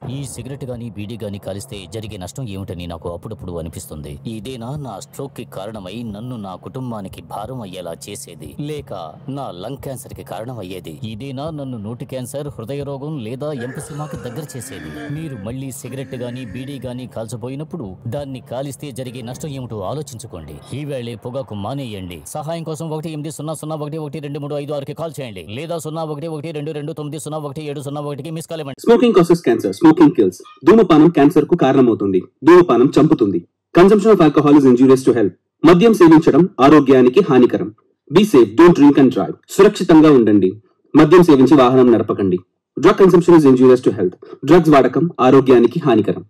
ఈ సిగరెట్ గానీ బీడీ గానీ కాలిస్తే జరిగే నష్టం ఏమిటని నాకు అప్పుడప్పుడు అనిపిస్తుంది. ఇదేనా నా స్ట్రోక్ కి కారణమై నన్ను నా కుటుంబానికి భారం అయ్యేలా చేసేది, లేక నా లంగ్ క్యాన్సర్ కి కారణం అయ్యేది? ఇదేనా నన్ను నోటి క్యాన్సర్, హృదయ రోగం లేదా ఎంపసిమాకి దగ్గర చేసేది? మీరు మళ్ళీ సిగరెట్ గానీ బీడీ గానీ కాల్చబోయినప్పుడు దాన్ని కాలిస్తే జరిగే నష్టం ఏమిటో ఆలోచించుకోండి. ఈవేళే పొగాకు మానేయండి. సహాయం కోసం 18001112356కి కాల్ చేయండి లేదా 011222901701కి మిస్ కాల్ ఇవ్వండి. Smoking causes cancer. Smoking kills. ధూమపానం క్యాన్సర్ కు కారణమవుతుంది. ధూమపానం చంపుతుంది. Consumption of alcohol is injurious to health. మద్యం సేవించడం ఆరోగ్యానికి హానికరం. Be safe, don't drink and drive. సురక్షితంగా ఉండండి. మద్యం సేవించి వాహనం నడపకండి. Drug consumption is injurious to health. Drugs వాడకం ఆరోగ్యానికి హానికరం.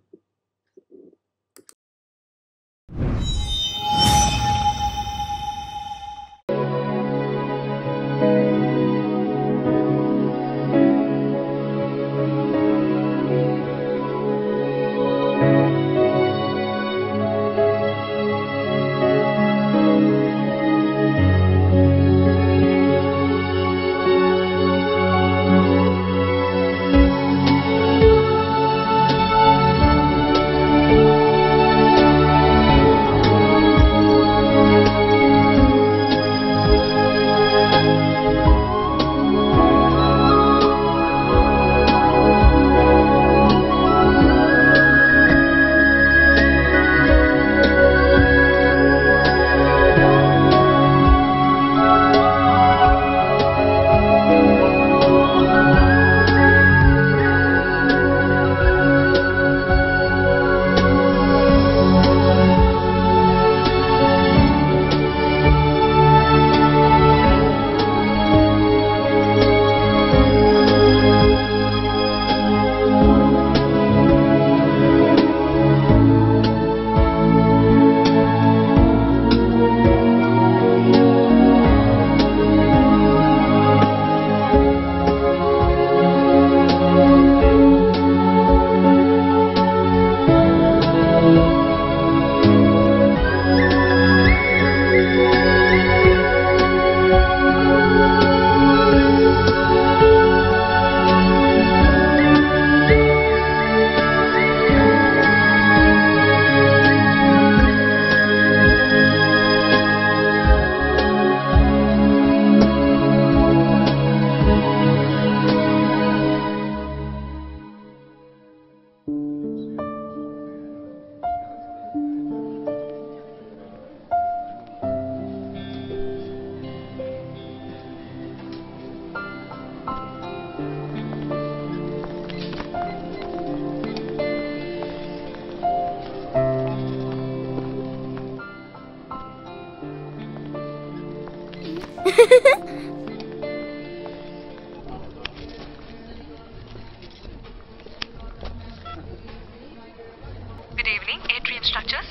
Good evening, Atrium Structures.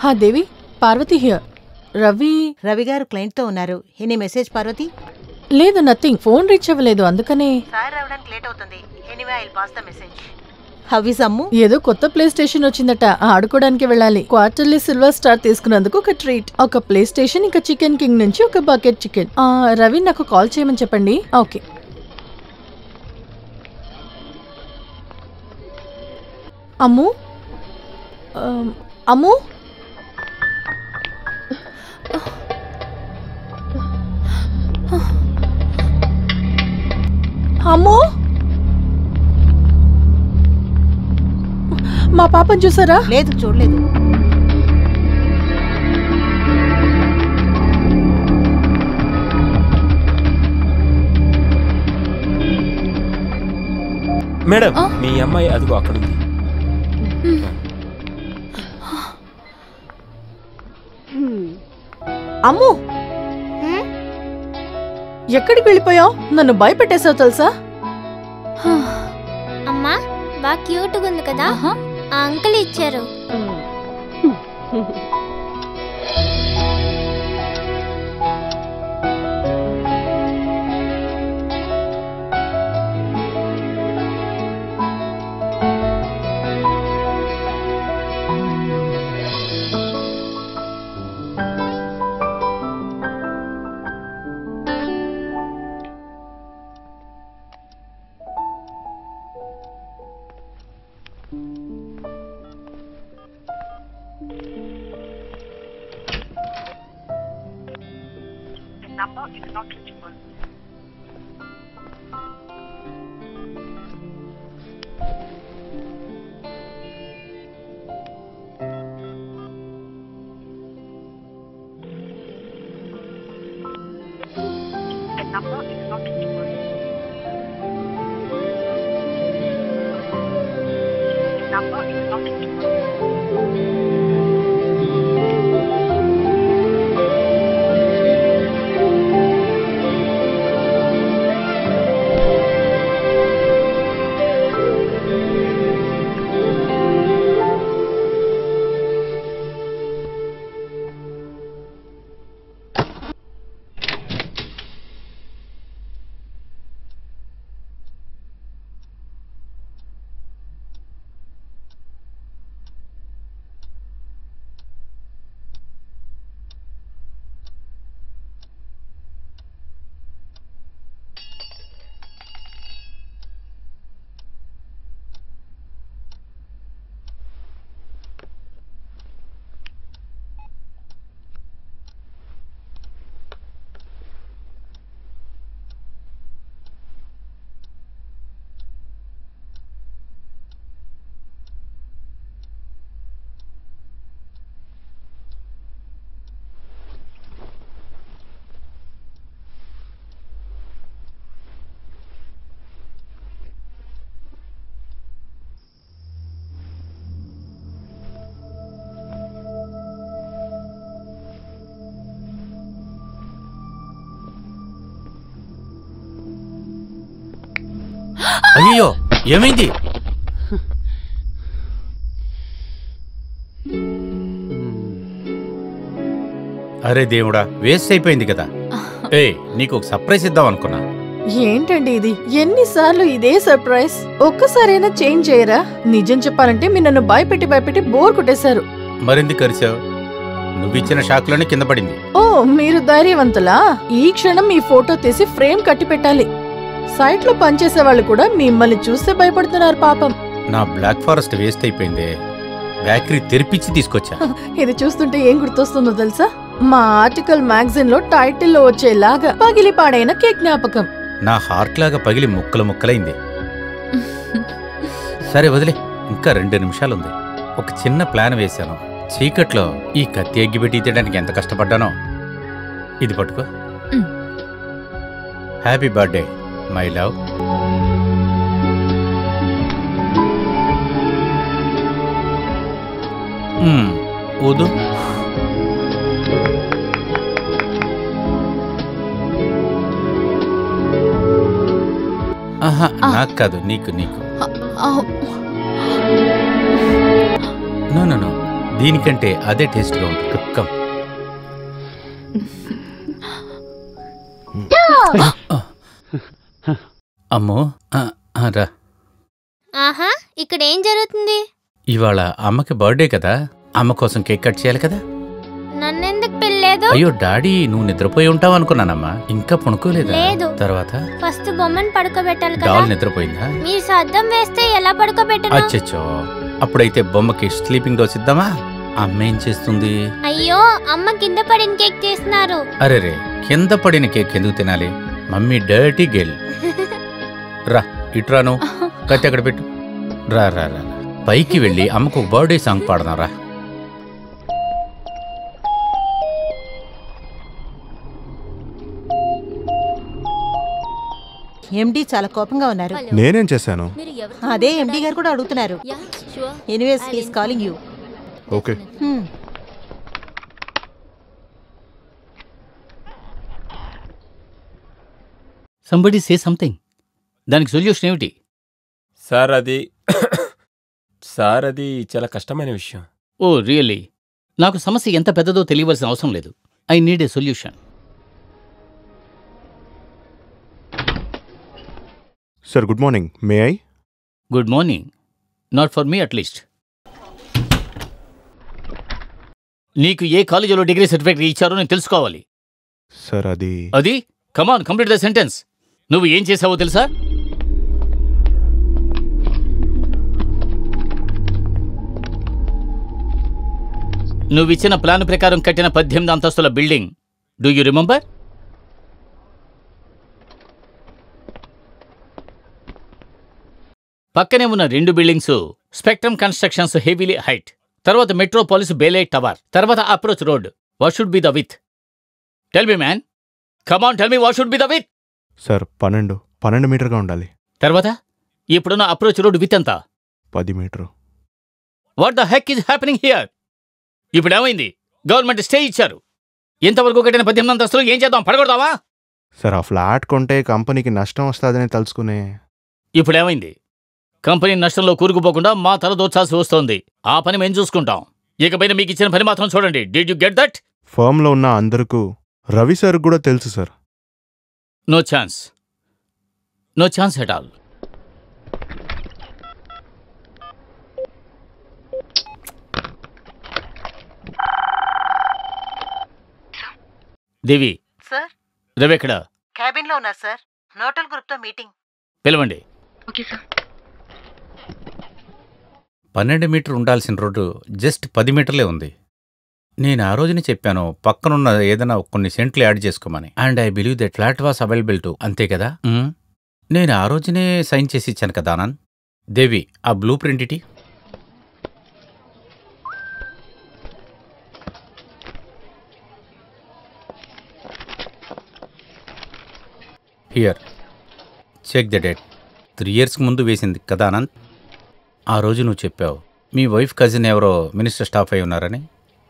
హా దేవి, పార్వతి హియర్. రవి గారు క్లయింట్ తో ఉన్నారు. Any message Parvati? లేదు, నథింగ్. ఫోన్ రీచ్ అవ్వలేదు, అందుకనే. సార్ రావడానికి లేట్ అవుతుంది. Anyway I will pass the message. How is Ammu? ఏదో కొత్త ప్లే స్టేషన్ వచ్చిందట, ఆడుకోవడానికి వెళ్ళాలి. క్వార్టర్లీ సిల్వర్ స్టార్ తీసుకున్నందుకు ఒక ట్రీట్. ఒక ప్లే స్టేషన్, ఇంకా చికెన్ కింగ్ నుంచి ఒక బకెట్ చికెన్. రవి నాకు కాల్ చేయమని చెప్పండి. ఓకే. అమ్ము, అమ్ము, అమ్మో, మా పాపని చూసారా? లేదు, చూడలేదు. మేడం, మీ అమ్మాయి అదిగో అక్కడుంది. అమ్ము, ఎక్కడికి వెళ్ళిపోయావు? నన్ను భయపెట్టేసావు తెలుసా? అమ్మా, బాగా క్యూట్గా ఉంది కదా, ఆ అంకుల్ ఇచ్చారు. Number is not reachable. The number is not reachable. The number is not reachable. అయ్యో ఏమైంది? అరే దేవుడా, వేస్ట్ అయిపోయింది కదా. నీకు ఒక సర్ప్రైజ్ ఇద్దాం అనుకున్నా. ఏంటండి ఇది? ఎన్నిసార్లు ఇదే సర్ప్రైజ్? ఒక్కసారైనా చేంజ్ చేయరా? నిజం చెప్పాలంటే మీరు నన్ను భయపెట్టి బోర్ కొట్టేశారు. మరెందుకు కరిచావు? నువ్విచ్చిన షాక్లోనే కింద పడింది. ఓ, మీరు ధైర్యవంతులా? ఈ క్షణం మీ ఫోటో తీసి ఫ్రేమ్ కట్టి పెట్టాలి. సైట్ లో పనిచేసే వాళ్ళు కూడా మిమ్మల్ని చూస్తే భయపడుతున్నారు పాపం. నా బ్లాక్ ఫారెస్ట్ వేస్ట్ అయిపోయింది. బేకరీ తెరిపించి తీసుకొచ్చా. ఇది చూస్తుంటే ఏం గుర్తొస్తుందో తెలుసా? మా ఆర్టికల్ మ్యాగజైన్ లో టైటిల్లో వచ్చేలాగా పగిలి పాడైన కేక్ జ్ఞాపకం. నా హార్ట్ లాగా పగిలి ముక్కలైంది. సరే వదిలే, ఇంకా 2 నిమిషాలుంది. ఒక చిన్న ప్లాన్ వేశాను. చీకట్లో ఈ కత్తి ఎగ్గిపెట్టి తీయడానికి ఎంత కష్టపడ్డానో. ఇది పట్టుకో. Happy birthday my love. ఊదు. ఆహా, నాకు కాదు, నీకు. నో, దీనికంటే అదే టేస్ట్గా ఉంటుంది. కమ్. అమ్మో, రా. ఆహా, ఇక్కడ ఏం జరుగుతుంది? ఇవాళ అమ్మకి బర్త్డే కదా, అమ్మ కోసం కేక్ కట్ చేయాలి కదా. నన్నెందుకు పిల్లేదు? అయ్యో డాడీ, నువ్వు నిద్రపోయి ఉంటావు అనుకున్నానమ్మా. ఇంకా పడుకోలేదా? లేదు. తర్వాత ఫస్ట్ బొమ్మను పడుకోబెట్టాలి కదా. డాల్ నిద్రపోయిందా? మీరు సద్దం వేస్తే ఎలా పడుకోబెట్టను? అచ్చచ్చో, అప్పుడైతే బొమ్మకి స్లీపింగ్ డోస్ ఇద్దామా? అమ్మ ఏం చేస్తుంది? అయ్యో, అమ్మ కింద పడిన కేక్ చేస్తున్నారు. అరే, కింద పడిన కేక్ ఎందుకు తినాలి? Mummy dirty girl. రా, ఇట్రాను. కత్తి అక్కడ పెట్టు. రా, పైకి వెళ్ళి అమ్మకు ఒక బర్త్డే సాంగ్ పాడదాం రా. ఎండి చాలా కోపంగా ఉన్నారు. నేనేం చేశాను? అదే ఎండి గారు కూడా అడుగుతున్నారు. Anyways he is calling you. Okay. Somebody say something. దానికి సొల్యూషన్ ఏమిటి? సార్ అది చాలా కష్టమైన విషయం. ఓ రియల్లీ? నాకు సమస్య ఎంత పెద్దదో తెలియవలసిన అవసరం లేదు. I need a solution. Sir good morning, may I? Good morning. Not for me at least. నీకు ఏ కాలేజీలో డిగ్రీ సర్టిఫికేట్ ఇచ్చారో నేను తెలుసుకోవాలి. సార్ అది కమాన్, కంప్లీట్ ద సెంటెన్స్. నువ్వు ఏం చేసావో తెలుసా? నువ్విచ్చిన ప్లాన్ ప్రకారం కట్టిన 18 అంతస్తుల బిల్డింగ్ డూ యూ రిమెంబర్? పక్కనే ఉన్న 2 buildings spectrum constructions heavily height, తర్వాత మెట్రోపాలిస్ బేలే టవర్, తర్వాత approach road. What should be the width? Tell me man, come on tell me what should be the width? Sir 12 మీటర్గా ఉండాలి. తర్వాత ఇప్పుడున్న approach road width ఎంత? 10 metre. What the heck is happening here? ఇప్పుడు ఏమైంది? Government stay ఇచ్చారు. ఇంతవరకు కట్టిన 18 అంతస్తులు ఏం చేద్దాం? పడగొడదామా? సార్ ఆ ఫ్లాట్ కొంటే కంపెనీకి నష్టం వస్తుందని తెలుసుకునే. ఇప్పుడు ఏమైంది? కంపెనీ నష్టంలో కూరుకుపోకుండా మా తల దోచాల్సి వస్తోంది. ఆ పని మేము చూసుకుంటాం. ఇకపైన మీకు ఇచ్చిన పని మాత్రం చూడండి. Did you get that? ఫర్మ్లో ఉన్న అందరికీ రవి సార్ కూడా తెలుసు సార్. No chance, no chance at all. Devi, sir Ravi ఎక్కడ? క్యాబిన్ లో ఉన్నారు సార్. నోటల్ గ్రూప్ తో మీటింగ్. పిలవండి. Okay sir. 12 మీటర్ ఉండాల్సిన రోడ్డు జస్ట్ 10 మీటర్లే ఉంది. నేను ఆ రోజునే చెప్పాను పక్కనున్న ఏదైనా కొన్ని సెంట్లు యాడ్ చేసుకోమని. And I believe that flat was available to. అంతే కదా? నేను ఆ రోజునే సైన్ చేసి ఇచ్చాను కదా ఆనంద్. దేవి, ఆ బ్లూ ప్రింట్ ఇటీ. Here, check the date. 3 years ముందు వేసింది కదా ఆనంద్. ఆ రోజు నువ్వు చెప్పావు మీ వైఫ్ కజిన్ ఎవరో మినిస్టర్ స్టాఫ్ అయి ఉన్నారని.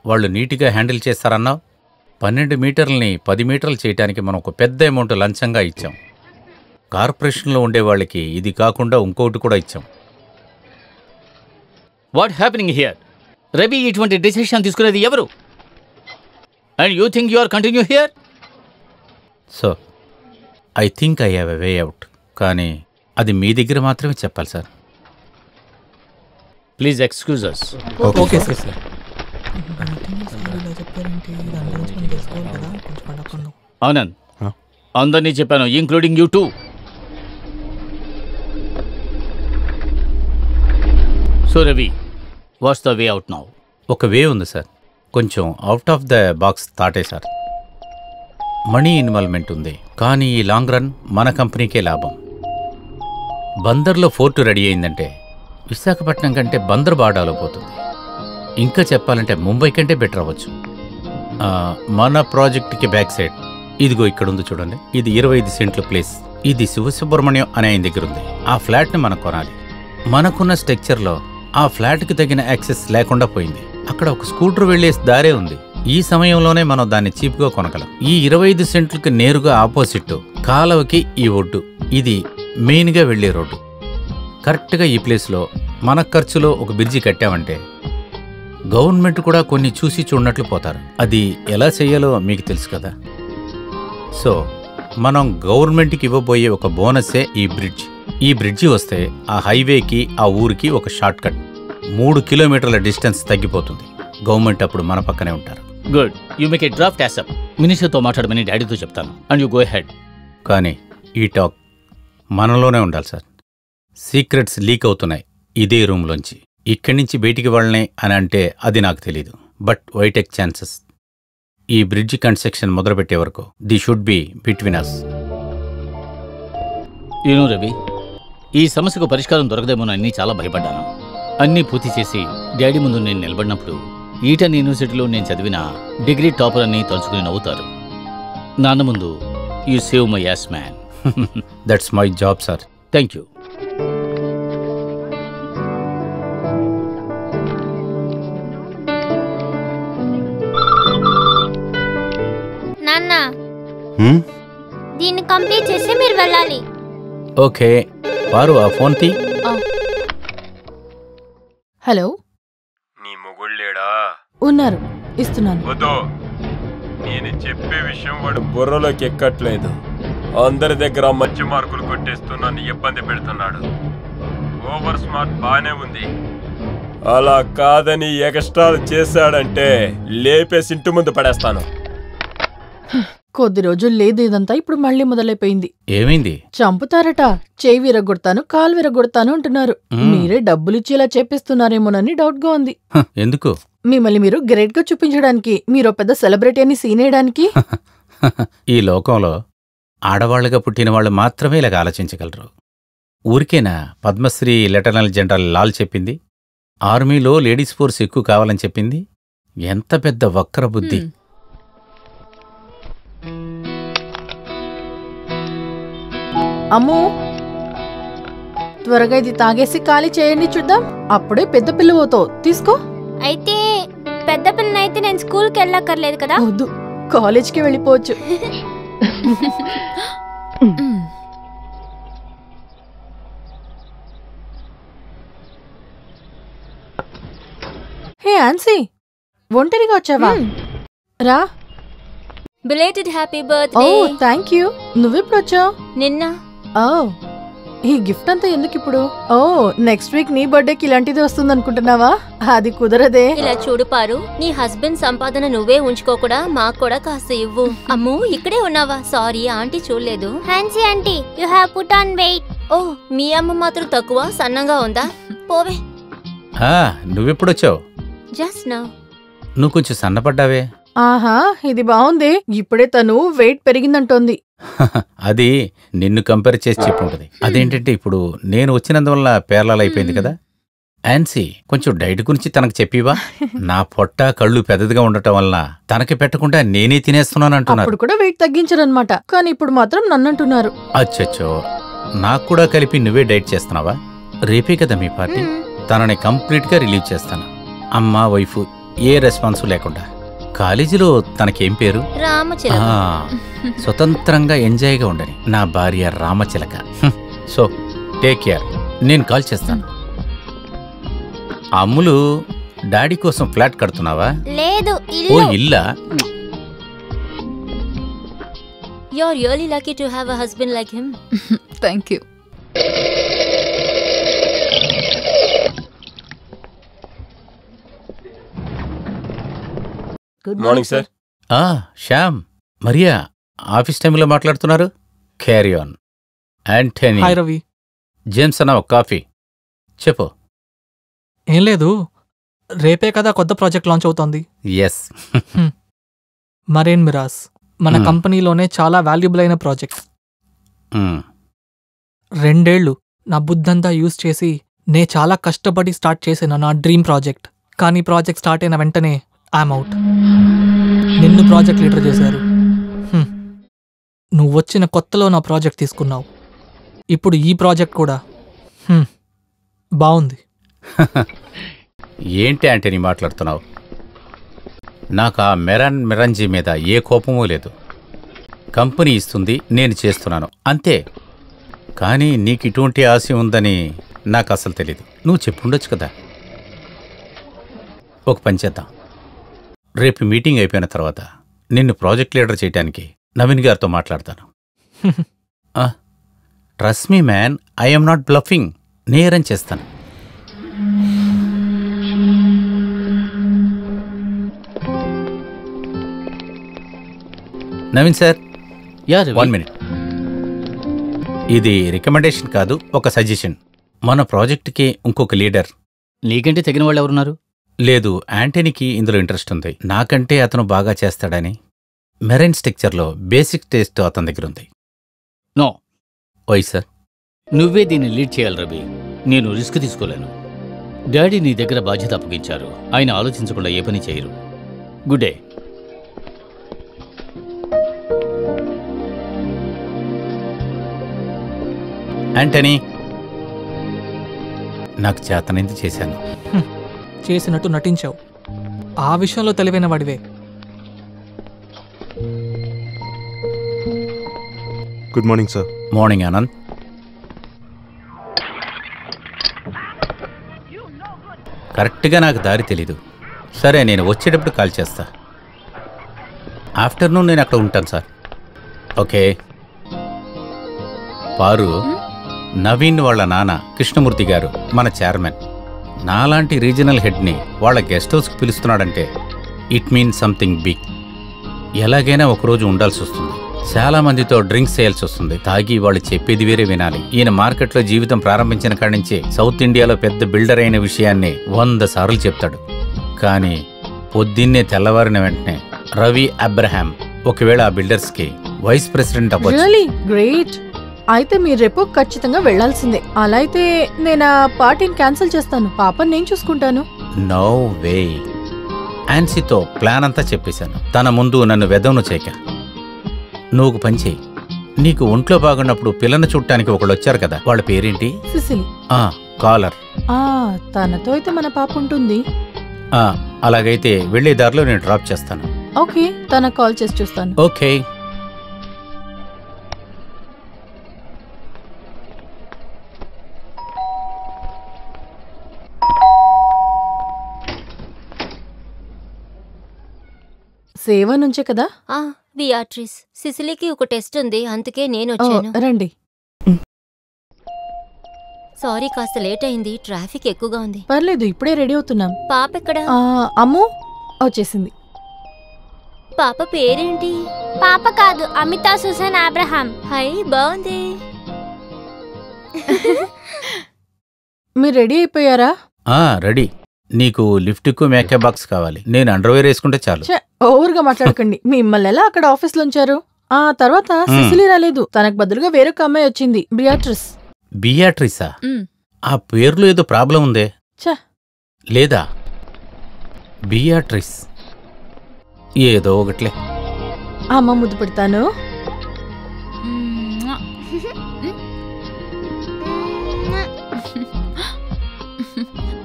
వాళ్ళు నీట్గా హ్యాండిల్ చేస్తారన్నావు. 12 మీటర్లని 10 మీటర్లు చేయడానికి మనం ఒక పెద్ద అమౌంట్ లంచంగా ఇచ్చాం. కార్పొరేషన్లో ఉండేవాళ్ళకి ఇది కాకుండా ఇంకోటి కూడా ఇచ్చాం. What happening here? రవి ఇటువంటి డెసిషన్ తీసుకునేది ఎవరు? And you think you are continue here? So I think I have a way out. కానీ అది మీ దగ్గర మాత్రమే చెప్పాలి sir. Please excuse us. Okay sir. Anand, Huh? అందరినీ చెప్పాను, including you too. So Ravi, what's the way out now? ఒక way ఉంది సార్. కొంచెం అవుట్ ఆఫ్ ద బాక్స్ థాటే సార్. మనీ ఇన్వాల్వ్మెంట్ ఉంది, కానీ ఈ లాంగ్ రన్ మన కంపెనీకే లాభం. బందర్లో ఫోర్టు రెడీ అయిందంటే విశాఖపట్నం కంటే బందర్ బాడాలో పోతుంది. ఇంకా చెప్పాలంటే ముంబై కంటే బెటర్ అవ్వచ్చు. మన ప్రాజెక్ట్కి బ్యాక్ సైడ్ ఇదిగో ఇక్కడ ఉంది చూడండి. ఇది 25 సెంట్ల ప్లేస్. ఇది శివసుబ్రహ్మణ్యం అనే ఆయన దగ్గర ఉంది. ఆ ఫ్లాట్ని మనం కొనాలి. మనకున్న స్ట్రక్చర్లో ఆ ఫ్లాట్కి తగిన యాక్సెస్ లేకుండా పోయింది. అక్కడ ఒక స్కూటర్ వెళ్లే దారే ఉంది. ఈ సమయంలోనే మనం దాన్ని చీప్గా కొనగలం. ఈ 25 సెంట్లకి నేరుగా ఆపోజిట్ కాలవకి ఈ ఒడ్డు. ఇది మెయిన్గా వెళ్లే రోడ్డు. కరెక్ట్గా ఈ ప్లేస్లో మన ఖర్చులో ఒక బ్రిడ్జి కట్టామంటే గవర్నమెంట్ కూడా కొన్ని చూసి చూడనట్లు పోతారు. అది ఎలా చేయాలో మీకు తెలుసు కదా. సో మనం గవర్నమెంట్కి ఇవ్వబోయే ఒక బోనస్సే ఈ బ్రిడ్జ్. ఈ బ్రిడ్జి వస్తే ఆ హైవేకి ఆ ఊరికి ఒక షార్ట్ కట్. 3 కిలోమీటర్ల డిస్టెన్స్ తగ్గిపోతుంది. గవర్నమెంట్ అప్పుడు మన పక్కనే ఉంటారు. Good, you make a draft asap. మినిస్టర్తో మాట్లాడమని డాడీతో చెప్తాను. And you go head. కానీ ఈ టాక్ మనలోనే ఉండాలి సార్. సీక్రెట్స్ లీక్ అవుతున్నాయి ఇదే రూమ్లోంచి. ఇక్కడి నుంచి బయటికి వాళ్ళనే అని అంటే అది నాకు తెలీదు. But why take chances? ఈ బ్రిడ్జి కన్స్ట్రక్షన్ మొదలుపెట్టే వరకు this should be between us. You know Ravi, ఈ సమస్యకు పరిష్కారం దొరకదేమోనని చాలా భయపడ్డాను. అన్నీ పూర్తి చేసి డాడీ ముందు నేను నిలబడినప్పుడు ఈటన్ యూనివర్సిటీలో నేను చదివిన డిగ్రీ టాపర్ అని తలుచుకుని నవ్వుతారు. నాన్న ముందు you save my ass man. That's my job sir. Thank you. నాన్న, హ్మ్? దీన్ని కంప్లీట్ చేసి మీరు వెళ్ళాలి. ఓకే వారు ఆ ఫోన్ తీ. హలో, నీ మొగుళ్ళేడా? ఉన్నారు, ఇస్తున్నాను. వద్దు, నేను చెప్పే విషయం వాడు బుర్రలోకి ఎక్కట్లేదు. అందరి దగ్గర మంచి మార్కులు కొట్టేస్తున్నాను, ఇబ్బంది పెడుతున్నాడు. ఓవర్ స్మార్ట్ బానే ఉంది. అలా కాదని ఎక్స్ట్రాలు చేశాడంటే లేపేసి ఇంటి ముందు పడేస్తాను. కొద్ది రోజులు లేదు ఇదంతా, ఇప్పుడు మళ్ళీ మొదలైపోయింది. ఏమైంది? చంపుతారట. చేయి విరగొడతాను, కాలు విరగొడతాను అంటున్నారు. మ్మ్. మీరే డబ్బులిచ్చేలా చేపిస్తున్నారేమోనని డౌట్ గా ఉంది. ఎందుకు? మిమ్మల్ని మీరు గ్రేట్ గా చూపించడానికి, మీరు పెద్ద సెలబ్రిటీ అని సీనేయడానికి. ఈ లోకంలో ఆడవాళ్లుగా పుట్టిన వాళ్ళు మాత్రమే ఇలాగ ఆలోచించగలరు. ఊరికేనా పద్మశ్రీ లెఫ్టినెంట్ జనరల్ లాల్ చెప్పింది? ఆర్మీలో లేడీస్ ఫోర్స్ ఎక్కువ కావాలని చెప్పింది. ఎంత పెద్ద వక్ర బుద్ధి. అమ్మో, త్వరగా ఇది తాగేసి ఖాళీ చేయండి చూద్దాం. అప్పుడే పెద్ద పిల్ల పోతావు. తీసుకో. అయితే పెద్ద పిల్లనైతే నేను స్కూల్కి వెళ్ళక్కర్లేదు కదా? వద్దు, కాలేజ్కి వెళ్ళిపోవచ్చు. హే ఆన్సీ, ఒంటరిగా వచ్చావా? రా. బిలేటెడ్ హ్యాపీ ఓ బర్త్డే. Thank you. నువ్వెప్పుడు వచ్చావు? నిన్న. ఓ, ఈ గిఫ్ట్ అంతా ఎందుకు ఇప్పుడు? ఓ, నెక్స్ట్ వీక్ నీ బర్త్డేకి ఇలాంటిది వస్తుంది అనుకుంటున్నావా? అది కుదరదే. ఇలా చూడు పారు, నీ హస్బెండ్ సంపాదన నువ్వే ఉంచుకోకుండా మాకు కూడా కాస్త ఇవ్వు. అమ్ము, ఇక్కడే ఉన్నావా? సారీ, ఆంటీ చూడలేదు. హాన్సీ aunty, you have put on weight. Oh, మీ అమ్మ మాత్రం తక్కువ సన్నంగా ఉందా? పోవే. నువ్వెప్పుడొచ్చావు? Just now. నువ్వు కొంచెం సన్నపడ్డావే. ఆహా, ఇది బాగుంది. ఇప్పుడే తను వెయిట్ పెరిగిందంటోంది. అది నిన్ను కంపేర్ చేసి చెప్పుంటది. అదేంటంటే ఇప్పుడు నేను వచ్చినందువల్ల పేర్లాలైపోయింది కదా. ఆన్సీ, కొంచెం డైట్ గురించి తనకు చెప్పివా? నా పొట్ట కళ్ళు పెద్దదిగా ఉండటం వల్ల తనకి పెట్టకుండా నేనే తినేస్తున్నాను అంటున్నారు. అప్పుడు కూడా వెయిట్ తగ్గించారనమాట, కానీ ఇప్పుడు మాత్రం నన్నంటున్నారు. అచ్చచ్చో, నాకు కూడా కలిపి నువ్వే డైట్ చేస్తున్నావా? రేపే కదా మీ పార్టీ. తనని కంప్లీట్ గా రిలీవ్ చేస్తాను. అమ్మ వైఫ్ ఏ రెస్పాన్స్ లేకుండా. కాలేజీలో తనకేం పేరు? రామచిలక. స్వతంత్రంగా ఎంజాయ్గా ఉండని నా భార్య రామచిలక. సో టేక్ కేర్, నేను కాల్ చేస్తాను. అమ్ములు, డాడీ కోసం ఫ్లాట్ కడుతున్నావా? లేదు, ఓ ఇల్లా? You are really lucky to have a husband like him. Thank you. Good morning sir. Shyam, Maria office టైంలో మాట్లాడుతున్నారు. Carry on. Antony. Hi Ravi. James అన్న, ఒక కాఫీ చెప్పు. ఏం లేదు, రేపే కదా కొత్త ప్రాజెక్ట్ లాంచ్ అవుతోంది. ఎస్. మరేన్ మిరాస్ మన కంపెనీలోనే చాలా వాల్యుబుల్ అయిన ప్రాజెక్ట్. 2 ఏళ్లు నా బుద్ధంతా యూజ్ చేసి నే చాలా కష్టపడి స్టార్ట్ చేసిన నా డ్రీమ్ ప్రాజెక్ట్. కానీ ప్రాజెక్ట్ స్టార్ట్ అయిన వెంటనే ఐఎమ్ అవుట్. నిన్ను ప్రాజెక్ట్ లీడర్ చేశారు. నువ్వు వచ్చిన కొత్తలో నా ప్రాజెక్ట్ తీసుకున్నావు. ఇప్పుడు ఈ ప్రాజెక్ట్ కూడా బాగుంది. ఏంటి అంటే నీ మాట్లాడుతున్నావు? నాకు ఆ మిరంజీ మీద ఏ కోపమూ లేదు. కంపెనీ ఇస్తుంది, నేను చేస్తున్నాను అంతే. కానీ నీకు ఇటువంటి ఆశ ఉందని నాకు అసలు తెలీదు. నువ్వు చెప్పుండొచ్చు కదా. ఒక పని చేద్దాం, రేపు మీటింగ్ అయిపోయిన తర్వాత నిన్ను ప్రాజెక్ట్ లీడర్ చేయడానికి నవీన్ గారితో మాట్లాడతాను. Trust me man, I'm not bluffing. నేరం చేస్తాను. Naveen sir, 1 minute. ఇది రికమెండేషన్ కాదు, ఒక సజెషన్. మన ప్రాజెక్ట్కి ఇంకొక లీడర్. నీకంటే తగిన వాళ్ళు ఎవరున్నారు? లేదు, యాంటనీకి ఇందులో ఇంట్రెస్ట్ ఉంది. నాకంటే అతను బాగా చేస్తాడని. మెరైన్ స్ట్రక్చర్లో బేసిక్ టేస్ట్ అతని దగ్గర ఉంది. నో. Why sir? నువ్వే దీన్ని లీడ్ చేయాలి రవి. నేను రిస్క్ తీసుకోలేను. డాడీ నీ దగ్గర బాధ్యత అప్పగించారు. ఆయన ఆలోచించకుండా ఏ పని చేయరు. Good day. యాంటనీ, నాకు చేతనైంది చేశాను. చేసినట్టు నటించావు. ఆ విషయంలో తెలివైన వాడివే. Good morning sir. Morning Anand. కరెక్ట్గా నాకు దారి తెలీదు. సరే, నేను వచ్చేటప్పుడు కాల్ చేస్తా. ఆఫ్టర్నూన్ నేను అక్కడ ఉంటాను సార్. ఓకే. పారు, నవీన్ వాళ్ళ నాన్న కృష్ణమూర్తి గారు మన చైర్మన్. నాలాంటి రీజనల్ హెడ్ని వాళ్ళ గెస్ట్ హౌస్కి పిలుస్తున్నాడంటే ఇట్ మీన్స్ సంథింగ్ బిగ్. ఎలాగైనా ఒకరోజు ఉండాల్సి వస్తుంది. చాలా మందితో డ్రింక్స్ చేయాల్సి వస్తుంది. తాగి వాళ్ళు చెప్పేది వేరే వినాలి. ఈయన మార్కెట్లో జీవితం ప్రారంభించిన కాడి నుంచి సౌత్ ఇండియాలో పెద్ద బిల్డర్ అయిన విషయాన్ని 100 సార్లు చెప్తాడు. కానీ పొద్దున్నే తెల్లవారిన వెంటనే రవి అబ్రహాం ఒకవేళ ఆ బిల్డర్స్కి వైస్ ప్రెసిడెంట్ అవ్వచ్చు. Really great. అయితే మీరు రేపు ఖచ్చితంగా వెళ్లాల్సిందే. అలా అయితే నేను ఆ పార్టీని క్యాన్సిల్ చేస్తాను. పాపని నేను చూసుకుంటాను. No way. ఆన్సీతో ప్లాన్ అంతా చెప్పేశాను. తన ముందు నన్ను వెదవను చేయక. నువ్వు పని చేయి. నీకు ఒంట్లో బాగున్నప్పుడు పిల్లను చూడటానికి ఒకళ్ళు వచ్చారు కదా, వాళ్ళ పేరేంటి? సిసిలి. కాలర్. తనతో అయితే మన పాప ఉంటుంది. అలాగైతే వెళ్లే దారిలో నేను డ్రాప్ చేస్తాను. ఓకే, తనకు కాల్ చేసి చూస్తాను. ఓకే. సేవ నుంచే కదా? బియాట్రిస్, సిసిలీకి ఒక టెస్ట్ ఉంది, అందుకే నేను వచ్చాను. రండి. సారీ, కాస్త లేట్ అయింది, ట్రాఫిక్ ఎక్కువగా ఉంది. పర్లేదు, ఇప్పుడే రెడీ అవుతున్నాం. పాప ఎక్కడ? అమ్ము వచ్చేసింది. పాప పేరేంటి? పాప కాదు, అమితా సుజన్ అబ్రహాం. హై, బాగుంది. మీరు రెడీ అయిపోయారా? రెడీ. నీకు లిఫ్ట్కు మేకప్ బాక్స్ కావాలి. నేను అండర్వేర్ వేసుకుంటే చాలు. ఓవర్గా మాట్లాడకండి. మిమ్మల్ని ఎలా అక్కడ ఆఫీస్ లో ఉంచారు? ఆ తర్వాత సిసిలీ రాలేదు, తనకు బదులుగా వేరొక అమ్మాయి వచ్చింది, బియాట్రిస్. బియాట్రిసా? ఆ పేర్లో ఏదో ప్రాబ్లం ఉందే. లేదా బియాట్రిస్ ఏదో ఒకట్లే. అమ్మ ముద్దు పెడతాను.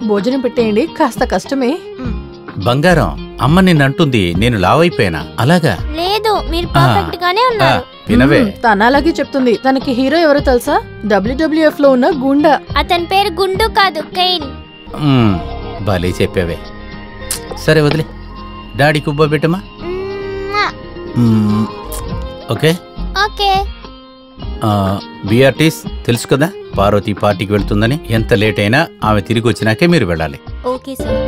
భోజనం పెట్టేయండి, కాస్త కష్టమే. బంగారం, అమ్మ నిన్నంటుంది నేను లావైపోయానా? అలాగా లేదు, మీరు పర్ఫెక్ట్ గానే ఉన్నారు. వినవే, తన అలాగే చెప్తుంది. తనకి హీరో ఎవరో తెలుసా? WWF లో ఉన్న గుండా. అతని పేరు గుండు కాదు, కెయిన్. భలే చెప్పావే. సరే వదిలే, డాడీ కుబ్బా పెట్టమా. Okay okay. బిఆర్టీస్ తెలుసు కదా, పార్వతి పార్టీకి వెళ్తుందని. ఎంత లేట్ అయినా ఆమె తిరిగి వచ్చినాకే మీరు వెళ్ళాలి. Okay sir.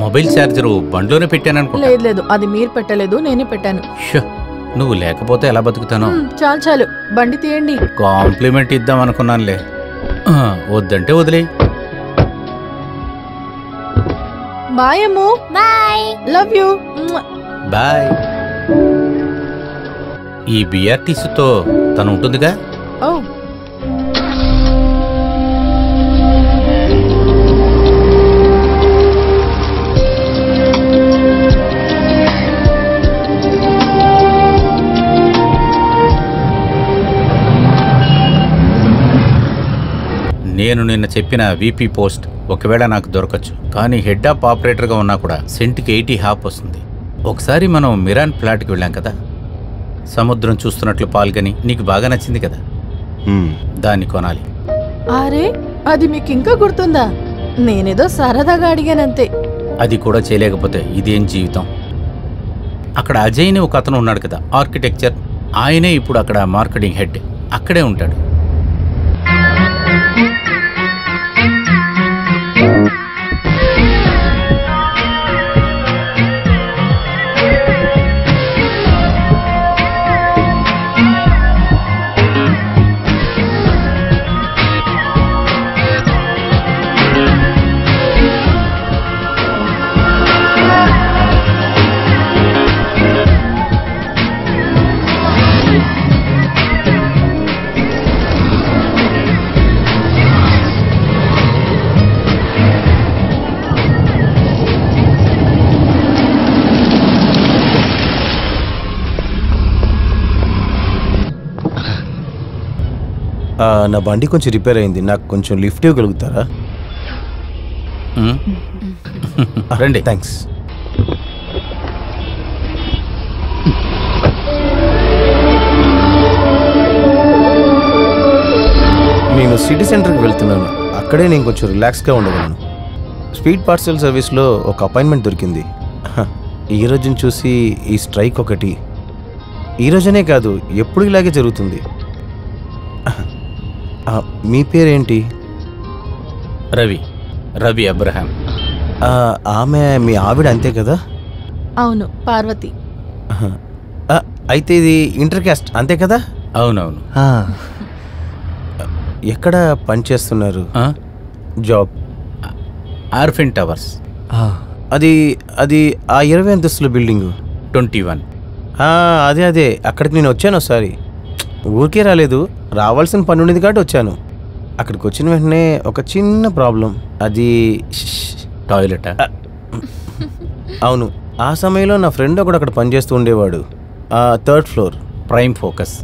మొబైల్ ఛార్జరు బండ్లోనే పెట్టాననుకుంటా. లేదు, అది మీరు పెట్టలేదు, నేనే పెట్టాను. నువ్వు లేకపోతే ఎలా బతుకుతాను? చాలు చాలు, బండి తీయండి. కాంప్లిమెంట్ ఇద్దాం అనుకున్నానులే. వద్దంటే వదిలే. Bye Ammu. Bye. Love you. Bye. ఈ బిఆర్టీసీతో తను ఉంటుందిగా. నేను నిన్న చెప్పిన వీపీ పోస్ట్ ఒకవేళ నాకు దొరకచ్చు, కానీ హెడ్ ఆఫ్ ఆపరేటర్గా ఉన్నా కూడా సెంట్కి 80 హాప్ వస్తుంది. ఒకసారి మనం మిరాన్ ఫ్లాట్కి వెళ్ళాం కదా, సముద్రం చూస్తున్నట్లు పాల్గొని, నీకు బాగా నచ్చింది కదా, దాన్ని కొనాలి. అరే, అది మీకు ఇంకా గుర్తుందా? నేనేదో సరదాగా అడిగానంతే. అది కూడా చేయలేకపోతే ఇదేం జీవితం. అక్కడ అజయ్ అని ఒక అతను ఉన్నాడు కదా, ఆర్కిటెక్చర్. ఆయనే ఇప్పుడు అక్కడ మార్కెటింగ్ హెడ్, అక్కడే ఉంటాడు. నా బండి కొంచెం రిపేర్ అయింది, నాకు కొంచెం లిఫ్ట్ ఇవ్వగలుగుతారా? రండి. థ్యాంక్స్. నేను సిటీ సెంటర్కి వెళ్తున్నాను, అక్కడే నేను కొంచెం రిలాక్స్గా ఉండగలను. స్పీడ్ పార్సల్ సర్వీస్లో ఒక అపాయింట్మెంట్ దొరికింది. ఈ రోజుని చూసి ఈ స్ట్రైక్ ఒకటి, ఈ రోజనే కాదు ఎప్పుడు ఇలాగే జరుగుతుంది. మీ పేరేంటి? రవి. రవి అబ్రహాం. ఆమె మీ ఆవిడ అంతే కదా? అవును, పార్వతి. అయితే ఇది ఇంటర్ క్యాస్ట్ అంతే కదా? అవునవును. ఎక్కడ పనిచేస్తున్నారు? జాబ్ ఆర్ఫిన్ టవర్స్. అది అది ఆ 20 అంతస్తుల బిల్డింగు. 21. అదే అక్కడికి నేను వచ్చాను ఒకసారి. ఊరికే రాలేదు, రావాల్సిన పని ఉండేది కాబట్టి వచ్చాను. అక్కడికి వచ్చిన వెంటనే ఒక చిన్న ప్రాబ్లం. అది టాయిలెట్. అవును, ఆ సమయంలో నా ఫ్రెండ్ ఒకడు అక్కడ పనిచేస్తూ ఉండేవాడు. 3rd floor. Prime focus.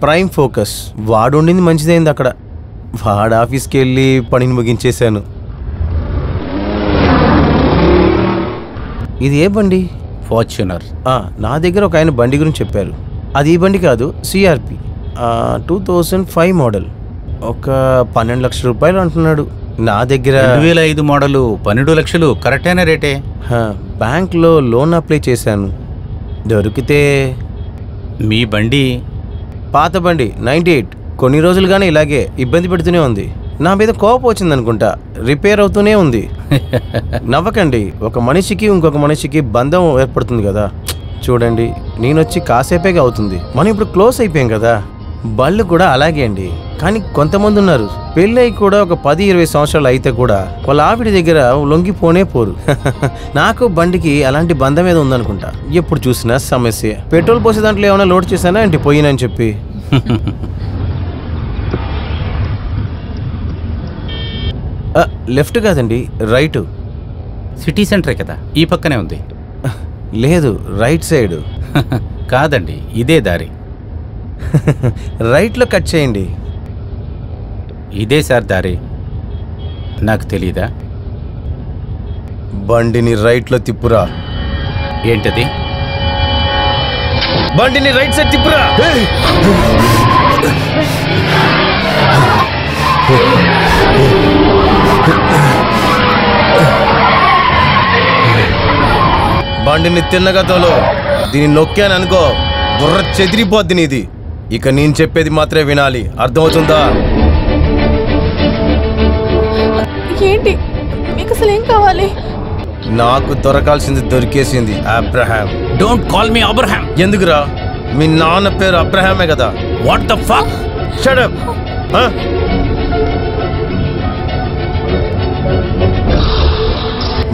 Prime focus. వాడు ఉండింది మంచిదైంది అక్కడ. వాడు ఆఫీస్కి వెళ్ళి పనిని ముగించేశాను. ఇది ఏ బండి? ఫార్చ్యూనర్. నా దగ్గర ఒక ఆయన బండి గురించి చెప్పారు. అది ఈ బండి కాదు, CRP 2005 మోడల్. ఒక 12 లక్షల రూపాయలు అంటున్నాడు. నా దగ్గర 2005 మోడలు 12 లక్షలు కరెక్టైన రేటే. బ్యాంక్లో లోన్ అప్లై చేశాను, దొరికితే. మీ బండి పాత బండి 98. కొన్ని రోజులుగానే ఇలాగే ఇబ్బంది పెడుతూనే ఉంది. నా మీద కోపం వచ్చిందనుకుంటా, రిపేర్ అవుతూనే ఉంది. నవ్వకండి, ఒక మనిషికి ఇంకొక మనిషికి బంధం ఏర్పడుతుంది కదా. చూడండి, నేనొచ్చి కాసేపేగా అవుతుంది, మనం ఇప్పుడు క్లోజ్ అయిపోయాం కదా. బళ్ళు కూడా అలాగే అండి. కానీ కొంతమంది ఉన్నారు, పెళ్ళై కూడా ఒక 10-20 సంవత్సరాలు అయితే కూడా వాళ్ళ ఆవిడ దగ్గర లొంగిపోనే పోరు. నాకు బండికి అలాంటి బంధం ఏదో ఉందనుకుంటా. ఎప్పుడు చూసినా సమస్య. పెట్రోల్ పోసే దాంట్లో ఏమైనా లోడ్ చేశానా ఏంటి పోయినని చెప్పి. లెఫ్ట్ కాదండి, రైట్. సిటీ సెంటరే కదా, ఈ పక్కనే ఉంది. లేదు, రైట్ సైడ్. కాదండి, ఇదే దారి. రైట్లో కట్ చేయండి. ఇదే సార్ దారి. నాకు తెలీదా? బండిని రైట్లో తిప్పురా. ఏంటది? బండిని రైట్ సైడ్ తిప్పురా. బండిని తిన్నగా తోలు. దీన్ని నొక్కాను అనుకో, బుర్ర చెదిరిపోద్ది నీది. ఇక నేను చెప్పేది మాత్రమే వినాలి, అర్థమవుతుందా? ఏంటి మీకు అసలు ఏం కావాలి? నాకు దొరకాల్సింది దొరికేసింది. Abraham. Don't call me Abraham. ఎందుకురా? మీ నాన్న పేరు అబ్రహామే కదా. What the fuck? Shut up.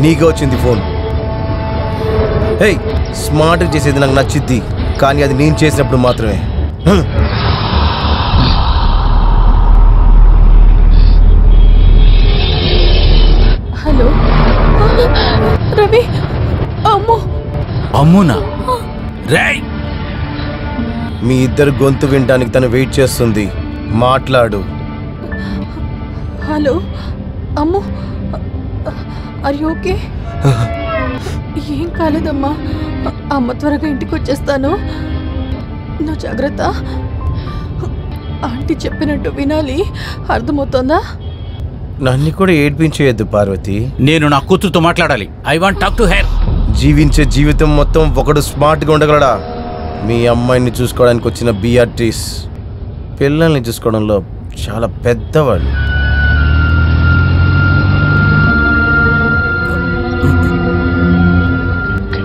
నీకే వచ్చింది ఫోన్. హే, స్మార్ట్గా చేసేది నాకు నచ్చిద్ది, కానీ అది నేను చేసినప్పుడు మాత్రమే. హలో రవి. అమ్మో. అమ్మునా? రేయ్, మీ ఇద్దరు గొంతు వినడానికి తను వెయిట్ చేస్తుంది. మాట్లాడు. హలో అమ్మో, ఆర్ యు ఓకే? ఏం కాలేదమ్మా, అమ్మ త్వరగా ఇంటికి వచ్చేస్తాను, నువ్వు జాగ్రత్త. ఆంటీ చెప్పినట్టు వినాలి, అర్థమవుతోందా? నన్ను కూడా ఏడ్పించేయద్దు పార్వతి. నేను నా కూతురుతో మాట్లాడాలి. I want talk to her. జీవించే జీవితం మొత్తం ఒకడు స్మార్ట్గా ఉండగలడా? మీ అమ్మాయిని చూసుకోవడానికి వచ్చిన బిఆర్టీస్ పిల్లల్ని చూసుకోవడంలో చాలా పెద్దవాళ్ళు.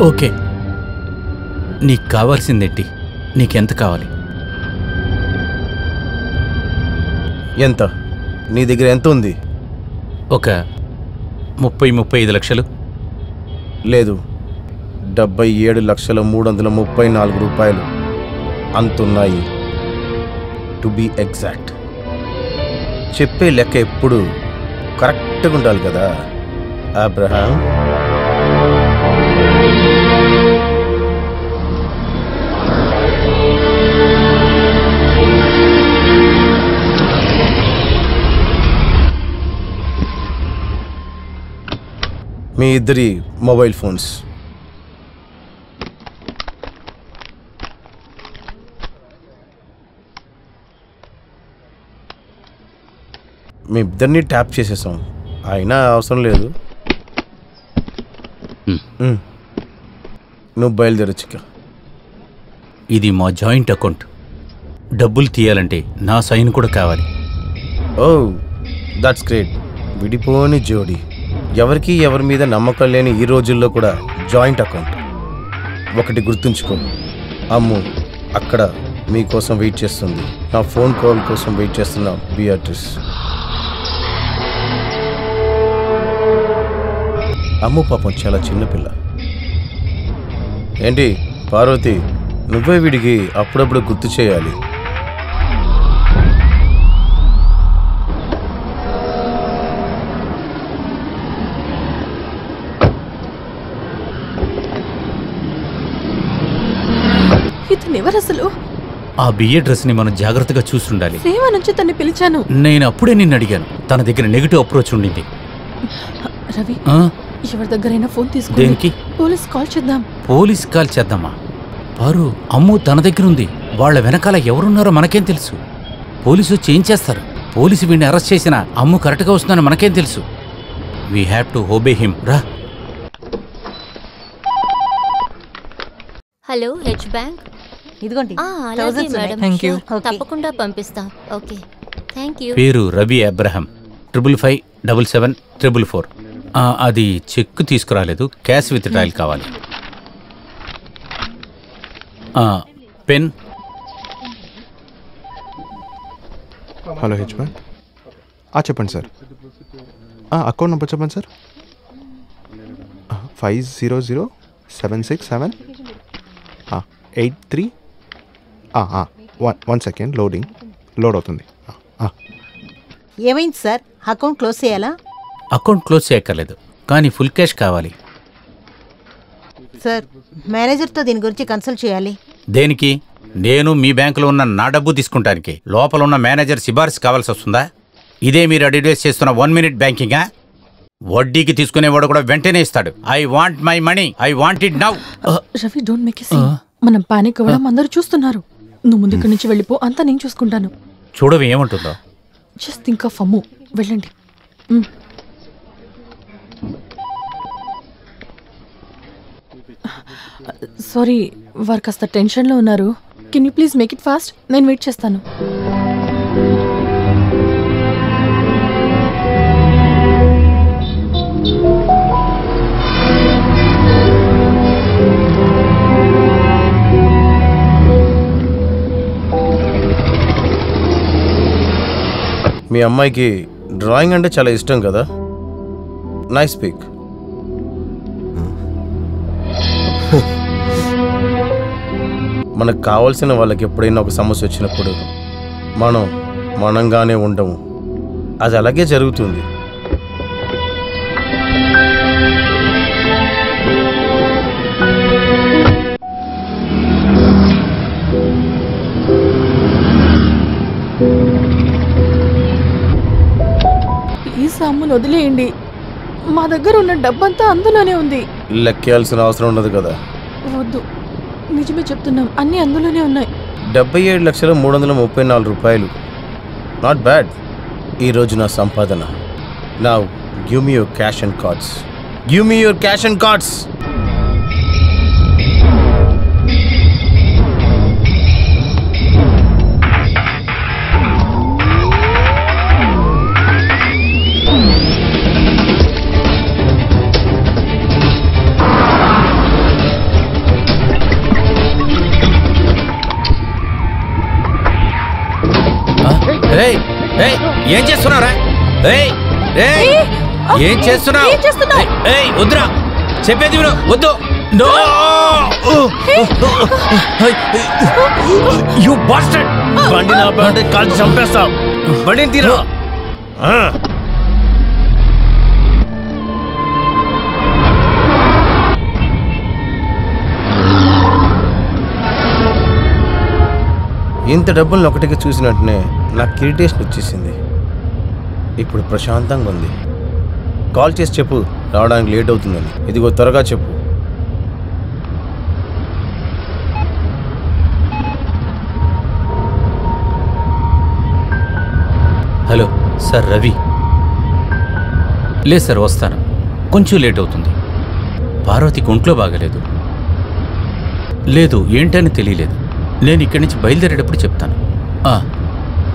ఓకే, నీకు కావాల్సిందేంటి? నీకెంత కావాలి? ఎంత? నీ దగ్గర ఎంత ఉంది? ఒక 30-35 లక్షలు. లేదు, 77,334 రూపాయలు అంతున్నాయి. To be exact. చెప్పే లెక్క ఎప్పుడు కరెక్ట్గా ఉండాలి కదా అబ్రహాం. మీ ఇద్దరి మొబైల్ ఫోన్స్. మీ ఇద్దరిని ట్యాప్ చేసేసాం, అయినా అవసరం లేదు. నువ్వు బయలుదేరొచ్చుక. ఇది మా జాయింట్ అకౌంట్. డబ్బులు తీయాలంటే నా సైన్ కూడా కావాలి. ఓ, దట్స్ గ్రేట్. విడిపోని జోడి. ఎవరికి ఎవరి మీద నమ్మకం లేని ఈ రోజుల్లో కూడా జాయింట్ అకౌంట్. ఒకటి గుర్తుంచుకో, అమ్ము అక్కడ మీకోసం వెయిట్ చేస్తుంది. నా ఫోన్ కాల్ కోసం వెయిట్ చేస్తున్న బియాట్రిస్. అమ్ము పాపం చాలా చిన్నపిల్ల. ఏంటి పార్వతి, నువ్వే వీడికి అప్పుడప్పుడు గుర్తు చేయాలి. ఇతనెవరు అసలు? ఆ బిఏ డ్రెస్ ని మనం జాగ్రత్తగా చూస్తుండాలి. సేవ నుంచి తన్ని పిలిచాను. నేను అప్పుడే నిన్ను అడిగాను. తన దగ్గర నెగిటివ్ అప్రోచ్ ఉండింది. రవి, ఎవరి దగ్గరైనా ఫోన్ తీసుకో. దేనికి? పోలీస్ కాల్ చేద్దాం. పోలీస్ కాల్ చేద్దామా? పారు, అమ్ము తన దగ్గర ఉంది. వాళ్ళ వెనకాల ఎవరున్నారో మనకేం తెలుసు? పోలీసు వచ్చి ఏం చేస్తారు? పోలీసు వీడిని అరెస్ట్ చేసినా అమ్ము కరెక్ట్గా వస్తుందని మనకేం తెలుసు? We have to obey him. రా. Hello, H bank. ఇదిగోండి. అలాగే మేడం. Thank you. తప్పకుండా పంపిస్తా. Okay, thank you. పేరు రవి అబ్రహం. 555774. అది చెక్ తీసుకురాలేదు. క్యాష్ విత్ డ్రాయల్ కావాలి. పెన్. Hello H bank. చెప్పండి సార్. అకౌంట్ నెంబర్ చెప్పండి సార్. 5007678 3. 1 సెకండ్, లోడ్ అవుతుంది. ఏమైంది సార్? అకౌంట్ క్లోజ్ చేయాలా? అకౌంట్ క్లోజ్ చేయక్కర్లేదు, కానీ ఫుల్ క్యాష్ కావాలి. సార్, మేనేజర్తో దీని గురించి కన్సల్ట్ చేయాలి. దేనికి? నేను మీ బ్యాంకులో ఉన్న నా డబ్బు తీసుకుంటానికి లోపల ఉన్న మేనేజర్ సిఫార్సు కావాల్సి వస్తుందా? ఇదే మీరు అడ్వర్టైజ్ చేస్తున్న 1 మినిట్ బ్యాంకింగా? వడ్డీకి తీసుకునేవాడు కూడా వెంటనే ఇస్తాడు. I want my money, I want it now. Ravi, don't make a scene. మనం పానిక్ అవ్వడం అందరూ చూస్తున్నారు. నువ్వు ముందు ఇక్కడి నుంచి వెళ్ళిపో, అంతా నేను చూసుకుంటాను. చూడవి ఏమంటుందో. Just think of Ammu. వెళ్ళండి. సారీ, వారు కాస్త టెన్షన్లో ఉన్నారు. Can you please make it fast? నేను వెయిట్ చేస్తాను. మీ అమ్మాయికి డ్రాయింగ్ అంటే చాలా ఇష్టం కదా? Nice pic. మనకు కావాల్సిన వాళ్ళకి ఎప్పుడైనా ఒక సమస్య వచ్చినప్పుడు మనంగానే ఉండము. అది అలాగే జరుగుతుంది. ప్లీజ్ అమ్మును వదిలేయండి. మా దగ్గర ఉన్న డబ్బంతా అందులోనే ఉంది. లెక్కేయాల్సిన అవసరం ఉండదు కదా. వద్దు, నిజమే చెప్తున్నాం, అన్నీ అందులోనే ఉన్నాయి. 77,334 రూపాయలు. Not bad. ఈరోజు నా సంపాదన. Now give me your cash and cards. Give me your cash and cards. ఏం చేస్తున్నారా? ఏం చేస్తున్నావు? వద్దురా, చెప్పేది విను. వద్దు. You bastard. బండి నా బండి కాల్చి చంపేస్తావు. బండిని తీరా. ఇంత డబ్బులను ఒకటిగా చూసిన వెంటనే నాకు ఇరిటేషన్ వచ్చేసింది. ఇప్పుడు ప్రశాంతంగా ఉంది. కాల్ చేసి చెప్పు రావడానికి లేట్ అవుతుందని. ఇదిగో త్వరగా చెప్పు. Hello sir, Ravi. లేదు సార్, వస్తాను. కొంచెం లేట్ అవుతుంది. పార్వతికి ఒంట్లో బాగలేదు. లేదు, ఏంటని తెలియలేదు. నేను ఇక్కడి నుంచి బయలుదేరేటప్పుడు చెప్తాను.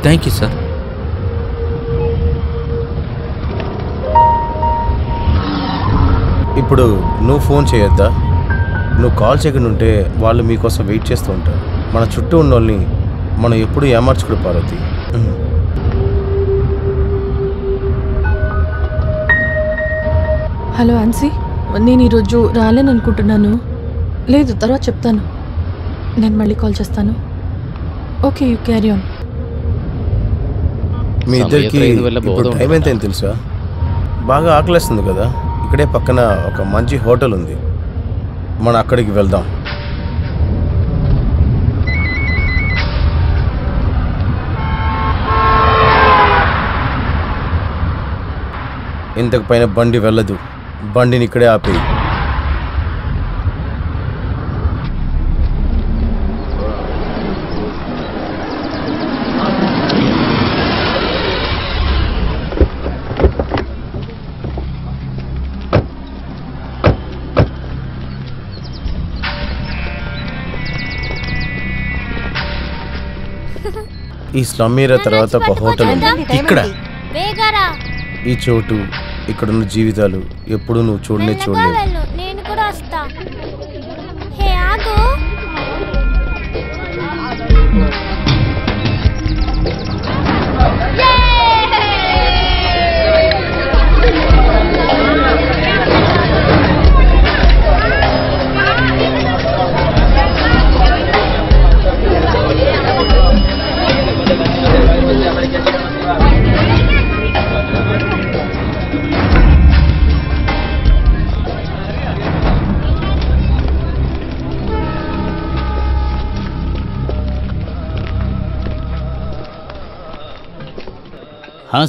Thank you sir. ఇప్పుడు నువ్వు ఫోన్ చేయొద్దా? నువ్వు కాల్ చేయకుండా ఉంటే వాళ్ళు మీకోసం వెయిట్ చేస్తూ ఉంటారు. మన చుట్టూ ఉన్న వాళ్ళని మనం ఎప్పుడు ఏమార్చుకోడు పార్వతి. హలో ఆన్సీ, నేను ఈరోజు రాలేను అనుకుంటున్నాను. లేదు, తర్వాత చెప్తాను. నేను మళ్ళీ కాల్ చేస్తాను. Okay, you carry on. మీ ఇద్దరికి ఇప్పుడు టైం ఎంత అయింది తెలుసా? బాగా ఆకలిస్తుంది కదా. ఇక్కడే పక్కన ఒక మంచి హోటల్ ఉంది, మనం అక్కడికి వెళ్దాం. ఇంతకు పైన బండి వెళ్ళదు, బండిని ఇక్కడే ఆపేయి. ఈ స్లమ్ ఏరియా తర్వాత ఒక హోటల్ ఉంది ఇక్కడ. ఈ చోటు, ఇక్కడున్న జీవితాలు ఎప్పుడు నువ్వు చూడలేవు. నేను కూడా వస్తా. హే ఆగు.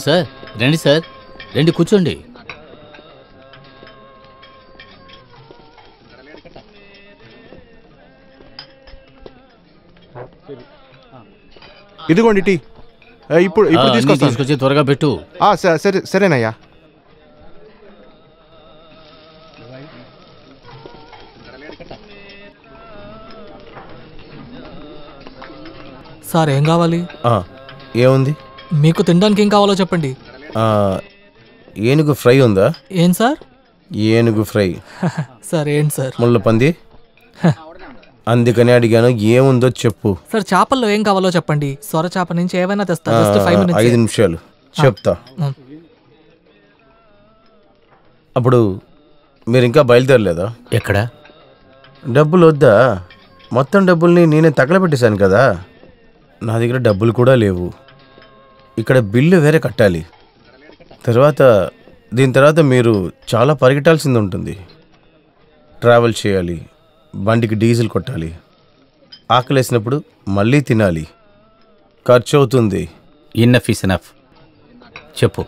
సార్, రండి సార్, రండి కూర్చోండి. ఇదిగోండి టీ. ఇప్పుడు తీసుకొచ్చి త్వరగా పెట్టు. సరే సరేనయ్యా. సార్, ఏం కావాలి? ఏముంది మీకు తినడానికి? ఏం కావాలో చెప్పండి. ఏనుగు ఫ్రై ఉందా? ఏం సార్? ఏనుగు ఫ్రై. సార్ ఏంటి సార్? ముళ్ళపంది. అందుకని అడిగాను, ఏముందో చెప్పు. సార్, చేపల్లో ఏం కావాలో చెప్పండి. సొర చేప నుంచి ఏమైనా తెస్తా. 5 నిమిషాలు చెప్తా. అప్పుడు మీరు ఇంకా బయలుదేరలేదా? ఎక్కడ? డబ్బులు వద్దా? మొత్తం డబ్బుల్ని నేనే తగలబెట్టేశాను కదా. నా దగ్గర డబ్బులు కూడా లేవు. ఇక్కడ బిల్లు వేరే కట్టాలి. దీని తర్వాత మీరు చాలా పరిగెట్టాల్సింది ఉంటుంది. ట్రావెల్ చేయాలి, బండికి డీజిల్ కొట్టాలి, ఆకలేసినప్పుడు మళ్ళీ తినాలి, ఖర్చు అవుతుంది. Enough is enough. చెప్పు,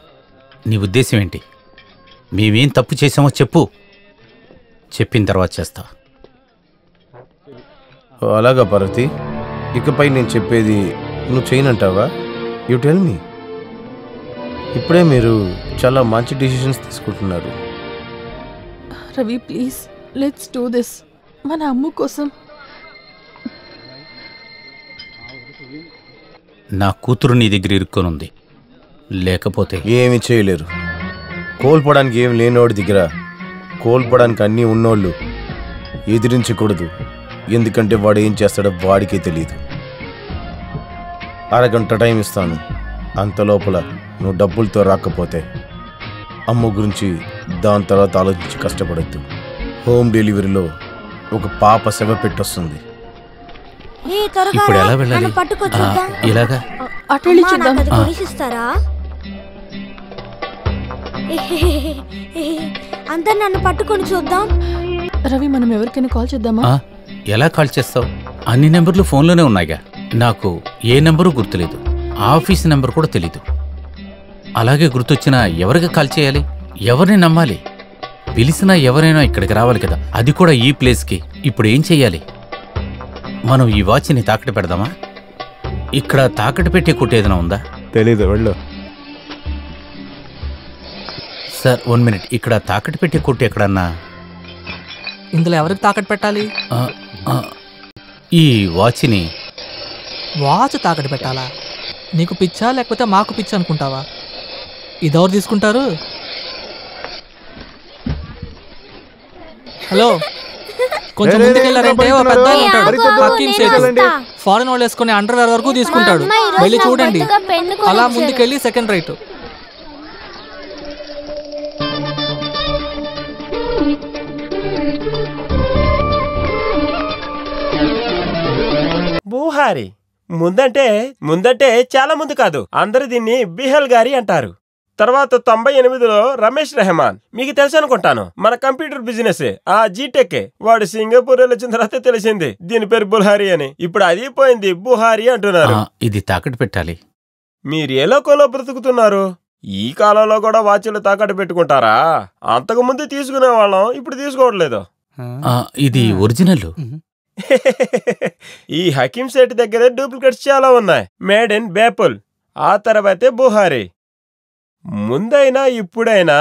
నీ ఉద్దేశం ఏంటి? మేమేం తప్పు చేసామో చెప్పు. చెప్పిన తర్వాత చేస్తా. అలాగా పార్వతి, ఇకపై నేను చెప్పేది నువ్వు చేయనంటావా? You tell me. ఇప్పుడే మీరు చాలా మంచి డిసిషన్స్ తీసుకుంటున్నారు. Ravi, please let's do this. మన అమ్ము కోసం. నా కూతురు నీ దగ్గర ఇరుక్కొనుంది, లేకపోతే ఏమి చేయలేరు. కోల్పోవడానికి ఏం లేనోడి దగ్గర కోల్పోవడానికి అన్నీ ఉన్నోళ్ళు ఎదిరించకూడదు. ఎందుకంటే వాడు ఏం చేస్తాడో వాడికే తెలియదు. అరగంట టైం ఇస్తాను. అంత లోపల నువ్వు డబ్బులతో రాకపోతే అమ్మ గురించి దాని తర్వాత ఆలోచించి కష్టపడద్దు. హోమ్ డెలివరీలో ఒక పాప శవ పెట్టొస్తుంది. ఇప్పుడు ఎలా వెళ్ళాలి? ఇలాగా అటు వెళ్ళి చూద్దాం. అందరు నన్ను పట్టుకొని చూద్దాం. రవి, మనం ఎవరికైనా కాల్ చేద్దామా? ఎలా కాల్ చేస్తావు? అన్ని నెంబర్లు ఫోన్లోనే ఉన్నాయిగా. నాకు ఏ నెంబరు గుర్తులేదు, ఆఫీస్ నెంబర్ కూడా తెలీదు. అలాగే గుర్తొచ్చినా ఎవరికి కాల్ చేయాలి? ఎవరిని నమ్మాలి? పిలిచినా ఎవరైనా ఇక్కడికి రావాలి కదా, అది కూడా ఈ ప్లేస్కి. ఇప్పుడు ఏం చెయ్యాలి? మనం ఈ వాచ్ని తాకట్టు పెడదామా? ఇక్కడ తాకట్టు పెట్టే కొట్టు ఏదైనా ఉందా? తెలీదు, వెళ్ళు. Sir, 1 minute. ఇక్కడ తాకట్టు పెట్టే కొట్టు ఎక్కడన్నా? ఇందులో ఎవరికి తాకట్టు పెట్టాలి? ఈ వాచ్ని. వాచ్ తాకట్టు పెట్టాలా? నీకు పిచ్చా లేకపోతే మాకు పిచ్చా అనుకుంటావా? ఇదెవరు తీసుకుంటారు? హలో, కొంచెం లే, లే, ముందుకెళ్ళారంటే ఓ లే, పెద్ద లే, ఉంటాడు పరిగెత్తొద్దు. హకీం నేను సేటు వస్తా. ఫారెన్ వాళ్ళు వేసుకునే అండర్వేర్ వరకు తీసుకుంటాడు అమ్మ ఈరోజు వెళ్ళి నాకు చూడండి కొత్తగా పెన్ను అలా కొనిచ్చారు. ముందుకెళ్ళి సెకండ్ రైట్ బూహారి ముందంటే చాలా ముందు కాదు, అందరు దీన్ని బిహల్ గారి అంటారు. తర్వాత 98లో రమేష్ రెహమాన్, మీకు తెలుసు అనుకుంటాను, మన కంప్యూటర్ బిజినెస్ ఆ జీటెక్ వాడు సింగపూర్ వచ్చిన తర్వాత తెలిసింది దీని పేరు బుల్హారి అని. ఇప్పుడు అది పోయింది, బుహారి అంటున్నారు. ఇది తాకట్టు పెట్టాలి. మీరు ఏ లోకంలో బ్రతుకుతున్నారు? ఈ కాలంలో కూడా వాచ్లు తాకట్టు పెట్టుకుంటారా? అంతకు ముందు తీసుకునే వాళ్ళం, ఇప్పుడు తీసుకోవట్లేదు. ఇది ఒరిజినల్. ఈ హకీం సేట్ దగ్గర డూప్లికేట్స్ చాలా ఉన్నాయి, మేడ్ ఇన్ బేపుల్. ఆ తర్వాతే బుహారి. ముందైనా ఇప్పుడైనా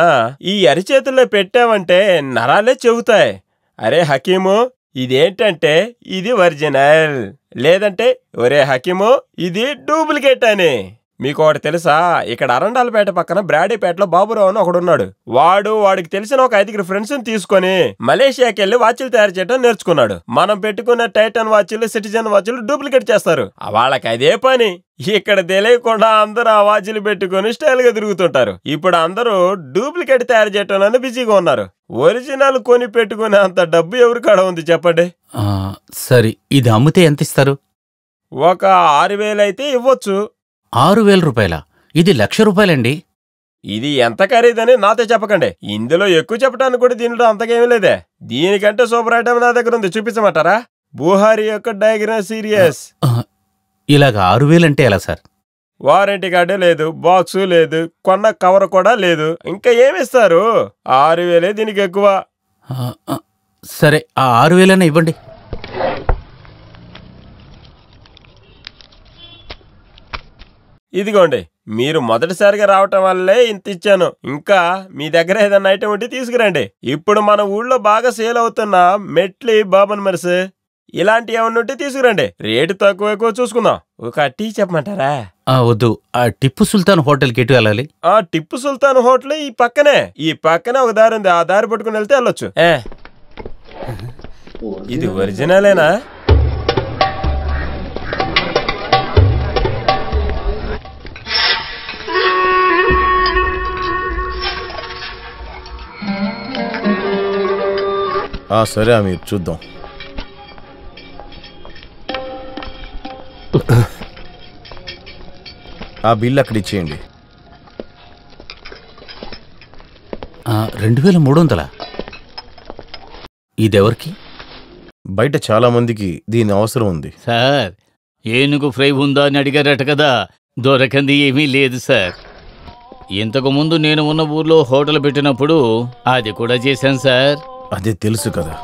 ఈ అరిచేతుల్లో పెట్టావంటే నరాలే చెబుతాయి, అరే హకీము ఇదేంటంటే ఇది ఒరిజినల్, లేదంటే ఒరే హకీము ఇది డూప్లికేట్ అని. మీకు ఒకటి తెలుసా, ఇక్కడ అరండాలపేట పక్కన బ్రాడీపేటలో బాబురావు అని ఒకడున్నాడు. వాడికి తెలిసిన ఒక 5 ఫ్రెండ్స్ తీసుకుని మలేషియాకి వెళ్లి వాచ్లు తయారు చేయడం నేర్చుకున్నాడు. మనం పెట్టుకున్న టైటన్ వాచ్లు, సిటిజన్ వాచ్లు డూప్లికేట్ చేస్తారు. వాళ్ళకి అదే పని. ఇక్కడ తెలియకుండా అందరూ ఆ వాచ్లు పెట్టుకుని స్టైల్ గా తిరుగుతుంటారు. ఇప్పుడు అందరూ డూప్లికేట్ తయారు చేయటంలోనే బిజీగా ఉన్నారు. ఒరిజినల్ కొని పెట్టుకునే అంత డబ్బు ఎవరి కాడ ఉంది చెప్పండి? సరే, ఇది అమ్మితే ఎంత ఇస్తారు? ఒక 6,000 అయితే ఇవ్వచ్చు. 6,000 రూపాయల? ఇది ₹1,00,000 ఇది ఎంత ఖరీదని నాతో చెప్పకండి. ఇందులో ఎక్కువ చెప్పడానికి కూడా దీనిలో అంతకేమీ లేదే. దీనికంటే సూపర్ ఐటమ్ నా దగ్గర ఉంది, చూపించమంటారా? బుహారి యొక్క డయాగ్రామ్ సీరియస్. ఇలాగ 6,000 అంటే ఎలా సార్? వారంటీ కార్డు లేదు, బాక్సు లేదు, కొన్న కవర్ కూడా లేదు, ఇంకా ఏమిస్తారు? 6,000 దీనికి ఎక్కువ. సరే, ఆ 6,000 ఇవ్వండి. ఇదిగోండి, మీరు మొదటిసారిగా రావటం వల్లే ఇంత ఇచ్చాను. ఇంకా మీ దగ్గర ఏదైనా ఐటమ్ ఉంటే తీసుకురండి. ఇప్పుడు మన ఊళ్ళో బాగా సేల్ అవుతున్న మెట్లి, బాబన్ మరిసే ఇలాంటి ఏమన్నా ఉంటే తీసుకురండి. రేటు తక్కువ ఎక్కువ చూసుకుందాం. ఒక టీ చెప్పమంటారా? వద్దు, ఆ టిప్పు సుల్తాన్ హోటల్కి ఎటు వెళ్ళాలి? ఆ టిప్పు సుల్తాన్ హోటల్ ఈ పక్కనే ఒక దారి ఉంది, ఆ దారి పట్టుకుని వెళ్తే వెళ్ళొచ్చు. ఇది ఒరిజినలేనా? సరే అమీర్, చూద్దాం. ఆ బిల్ అక్కడ ఇచ్చేయండి. 2,300. ఇదెవరికి? బయట చాలా మందికి దీని అవసరం ఉంది. సార్, ఏనుగు ఫ్రై ఉందా అని అడిగారట కదా, దొరకంది ఏమీ లేదు సార్. ఇంతకుముందు నేను ఉన్న ఊర్లో హోటల్ పెట్టినప్పుడు అది కూడా చేశాను సార్. అదే తెలుసు కదా.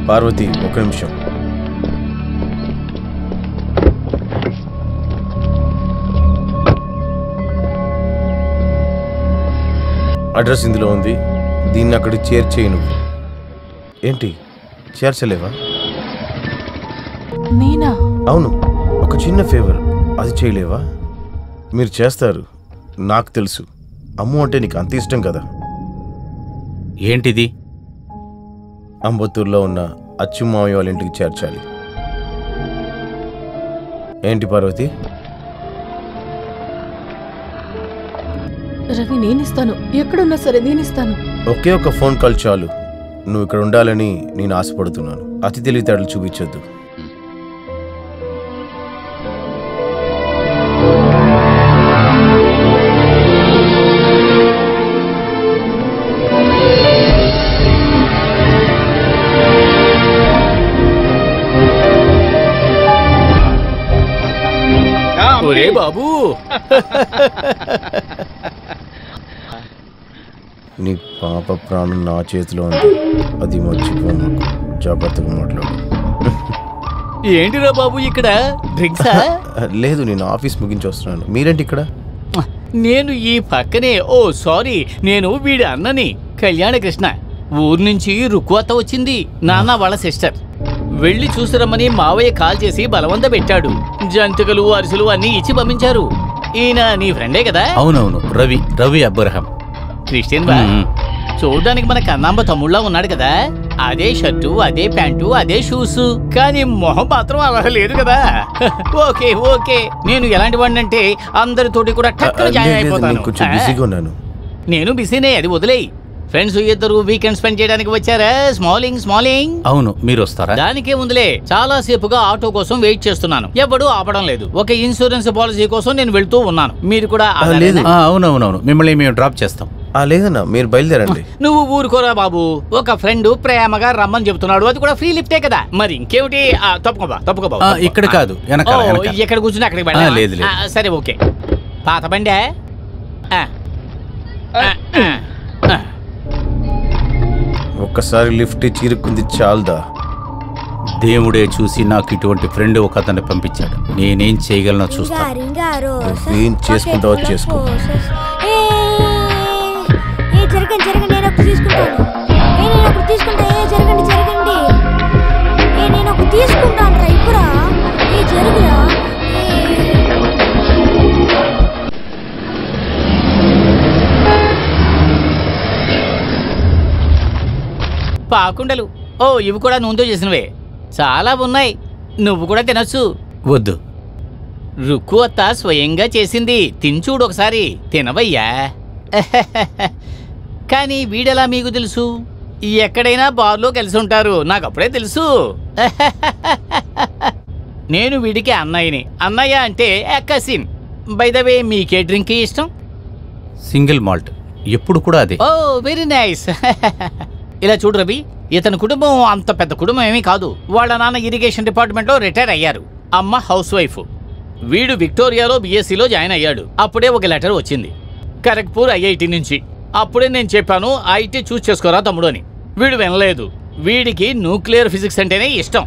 పార్వతి, ఒక నిమిషం. అడ్రస్ ఇందులో ఉంది, దీన్ని అక్కడికి చేర్చేయి. నువ్వు ఏంటి చేర్చలేవా? నేనా? అవును, ఒక చిన్న ఫేవర్, అది చేయలేవా? మీరు చేస్తారు, నాకు తెలుసు. అమ్ము అంటే నీకు అంత ఇష్టం కదా. ఏంటిది? అంబత్తూరులో ఉన్న అచ్చుమావి వాళ్ళ ఇంటికి చేర్చాలి. ఏంటి పార్వతి? రవి, నేనిస్తాను. ఎక్కడున్నా సరే నేనిస్తాను. ఒకే ఒక ఫోన్ కాల్ చాలు. నువ్వు ఇక్కడ ఉండాలని నేను ఆశపడుతున్నాను. అతి తెలివితేటలు చూపించొద్దు. ఒరే బాబు నీ పాప ప్రాణం నా చేతిలో ఉంది, అది మర్చిపో. జాగ్రత్తగా మాట్లాడు. ఏంటిరా బాబు ఇక్కడ డ్రింక్సా? లేదు, నేను ఆఫీస్ ముగించి వస్తున్నాను. మీరేంటి ఇక్కడ? నేను ఈ పక్కనే. ఓ సారీ, నేను వీడి అన్నని, కళ్యాణకృష్ణ. ఊరు నుంచి రుక్కువత్త వచ్చింది, నాన్న వాళ్ళ సిస్టర్. వెళ్ళి చూసిరమ్మని మావయ్య కాల్ చేసి బలవంత పెట్టాడు. జంతికలు అరిసెలు అన్నీ ఇచ్చి పంపించారు. ఈయన నీ ఫ్రెండే కదా? అవునవును, రవి అబ్రహం. క్రిస్టియన్ బా, చూడడానికి మన కన్నాంబ తమ్ముళ్ళ ఉన్నాడు కదా. అదే షర్టు, అదే ప్యాంటు, అదే షూస్, కానీ మొహం మాత్రం అలా లేదు కదా. ఓకే ఓకే, నేను ఎలాంటి వాడిని అంటే అందరితోటి కూడా టక్కన జాయిన్ అయిపోతాను. కొంచెం బిజీగా ఉన్నాను. నేను బిజీనే, అది వదిలేయి. ఫ్రెండ్స్ ఇద్దరు వీకెండ్ స్పెండ్ చేయడానికి వచ్చారా? స్మాలింగ్. అవును, మీరు వస్తారా? దానికే ఉందిలే, చాలా సేపుగా ఆటో కోసం వెయిట్ చేస్తున్నాను, ఎవడూ ఆపడం లేదు. ఒక ఇన్సూరెన్స్ పాలసీ కోసం నేను వెళ్తూ ఉన్నాను. మీరు కూడా? అవునవునవును, మిమ్మల్ని మేము డ్రాప్ చేస్తాం. లేదన్నా, మీరు బయలుదేరండి. నువ్వు ఊరుకోరా బాబు, ఒక ఫ్రెండ్ ప్రేమగా రమ్మని చెప్తున్నాడు, అది కూడా ఫ్రీ లిఫ్టే కదా. మరి ఇంకేమిటి? తప్పుకోబా. ఇక్కడ కాదు, ఎక్కడ కూర్చుని అక్కడికి లేదు. సరే ఓకే. పాత బండే? ఒక్కసారి లిఫ్ట్ చీరుకుంది చాలదా? దేవుడే చూసి నాకు ఇటువంటి ఫ్రెండ్ ఒక అతన్ని పంపించాడు. నేనేం చేయగలనో చూస్తాను. ఏం చేసుకుంటావో చేసుకో. జరగండి, నేను ఒకటి తీసుకుంటాను. నేను ఒకటి తీసుకుంటాను రా. ఇప్పుడా జరుగురా. పాకుండలు. ఓ, ఇవి కూడా నూనెతో చేసినవే. చాలా ఉన్నాయి, నువ్వు కూడా తినొచ్చు. వద్దు, రుక్కు అత్త స్వయంగా చేసింది, తినచూడు ఒకసారి. తినవయ్యా. కానీ వీడెలా మీకు తెలుసు? ఎక్కడైనా బార్లో కలిసి ఉంటారు, నాకు అప్పుడే తెలుసు. నేను వీడికి అన్నయ్యని. అన్నయ్య అంటే కసిన్. బై ద వే, మీకే డ్రింక్ ఇష్టం? సింగిల్ మాల్ట్, ఎప్పుడు కూడా అదే. ఓ వెరీ నైస్. ఇలా చూడు రవి, ఇతని కుటుంబం అంత పెద్ద కుటుంబం ఏమీ కాదు. వాళ్ళ నాన్న ఇరిగేషన్ డిపార్ట్మెంట్లో రిటైర్ అయ్యారు, అమ్మ హౌస్ వైఫ్. వీడు విక్టోరియాలో BScలో జాయిన్ అయ్యాడు. అప్పుడే ఒక లెటర్ వచ్చింది, ఖరగ్పూర్ IIT నుంచి. అప్పుడే నేను చెప్పాను, IT చూస్ చేసుకోరా తమ్ముడు అని. వీడు వినలేదు. వీడికి న్యూక్లియర్ ఫిజిక్స్ అంటేనే ఇష్టం.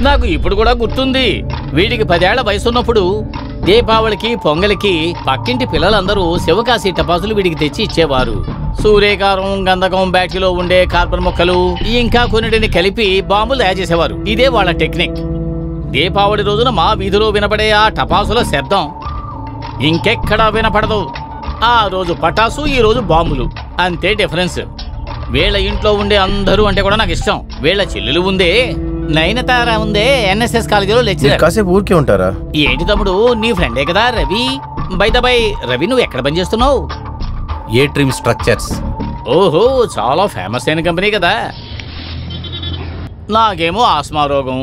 నాకు ఇప్పుడు కూడా గుర్తుంది, వీడికి 10 ఏళ్ల వయసు ఉన్నప్పుడు దీపావళికి పొంగలికి పక్కింటి పిల్లలందరూ శివకాశి టపాసులు వీడికి తెచ్చి ఇచ్చేవారు. సూర్యకారం, గంధకం, బ్యాటరీలో ఉండే కార్బన్ మొక్కలు ఇంకా కొన్నిటిని కలిపి బాంబులు తయారు చేసేవారు. ఇదే వాళ్ళ టెక్నిక్. దీపావళి రోజున మా వీధిలో వినపడే ఆ టపాసుల శబ్దం ఇంకెక్కడా వినపడదు. ఆ రోజు పటాసు, ఈ రోజు బాంబులు, అంతే డిఫరెన్స్. వీళ్ళ ఇంట్లో ఉండే అందరూ అంటే కూడా నాకు ఇష్టం. వీళ్ళ చెల్లెలు ఉందే, నయనతార ఉందే, NSS కాలేజీలో లెక్చరర్. కాసేపు ఊరికే ఉంటారా? ఏంటి తమ్ముడు, నీ ఫ్రెండే కదా రవి. బై రవి, నువ్వు ఎక్కడ పని చేస్తున్నావు? ఏ డ్రీమ్ స్ట్రక్చర్స్. ఓహో, చాలా ఫేమస్ అయిన కంపెనీ కదా. నాకేమో ఆస్మా రోగం.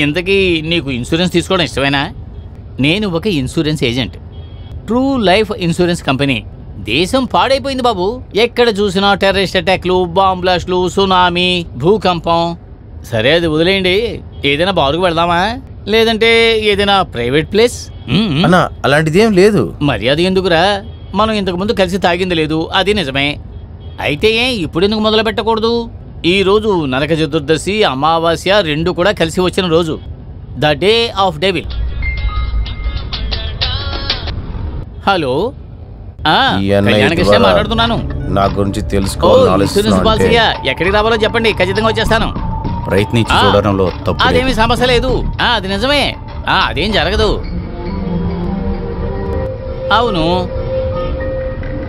ఇంతకీ నీకు ఇన్సూరెన్స్ తీసుకోవడం ఇష్టమేనా? నేను ఒక insurance agent, true life insurance company. దేశం పాడైపోయింది బాబు. ఎక్కడ చూసినా టెర్రరిస్ట్ అటాక్లు, బాంబ్ బ్లాస్ట్లు, సునామీ, భూకంపం. సరే, అది వదిలేయండి. ఏదైనా బారుకు వెళ్దామా, లేదంటే ఏదైనా ప్రైవేట్ ప్లేస్? అన్నా, అలాంటిది ఏం లేదు. మర్యాద ఎందుకురా? మనం ఇంతకు ముందు కలిసి తాగింది లేదు, అది నిజమే. అయితే ఇప్పుడు ఎందుకు మొదలు పెట్టకూడదు? ఈ రోజు నరక చతుర్దశి, అమావాస్య రెండు కూడా కలిసి వచ్చిన రోజు, the day of devil. Hello, Kalyanakrishna మాట్లాడుతున్నాను. నా గురించి తెలుసుకోవాలి. ఎక్కడికి రావాలో చెప్పండి, ఖచ్చితంగా వచ్చేస్తాను. ప్రయత్నించి చూడడంలో తప్పు. అదేమి సమస్య లేదు. అది నిజమే, అదేం జరగదు. అవును,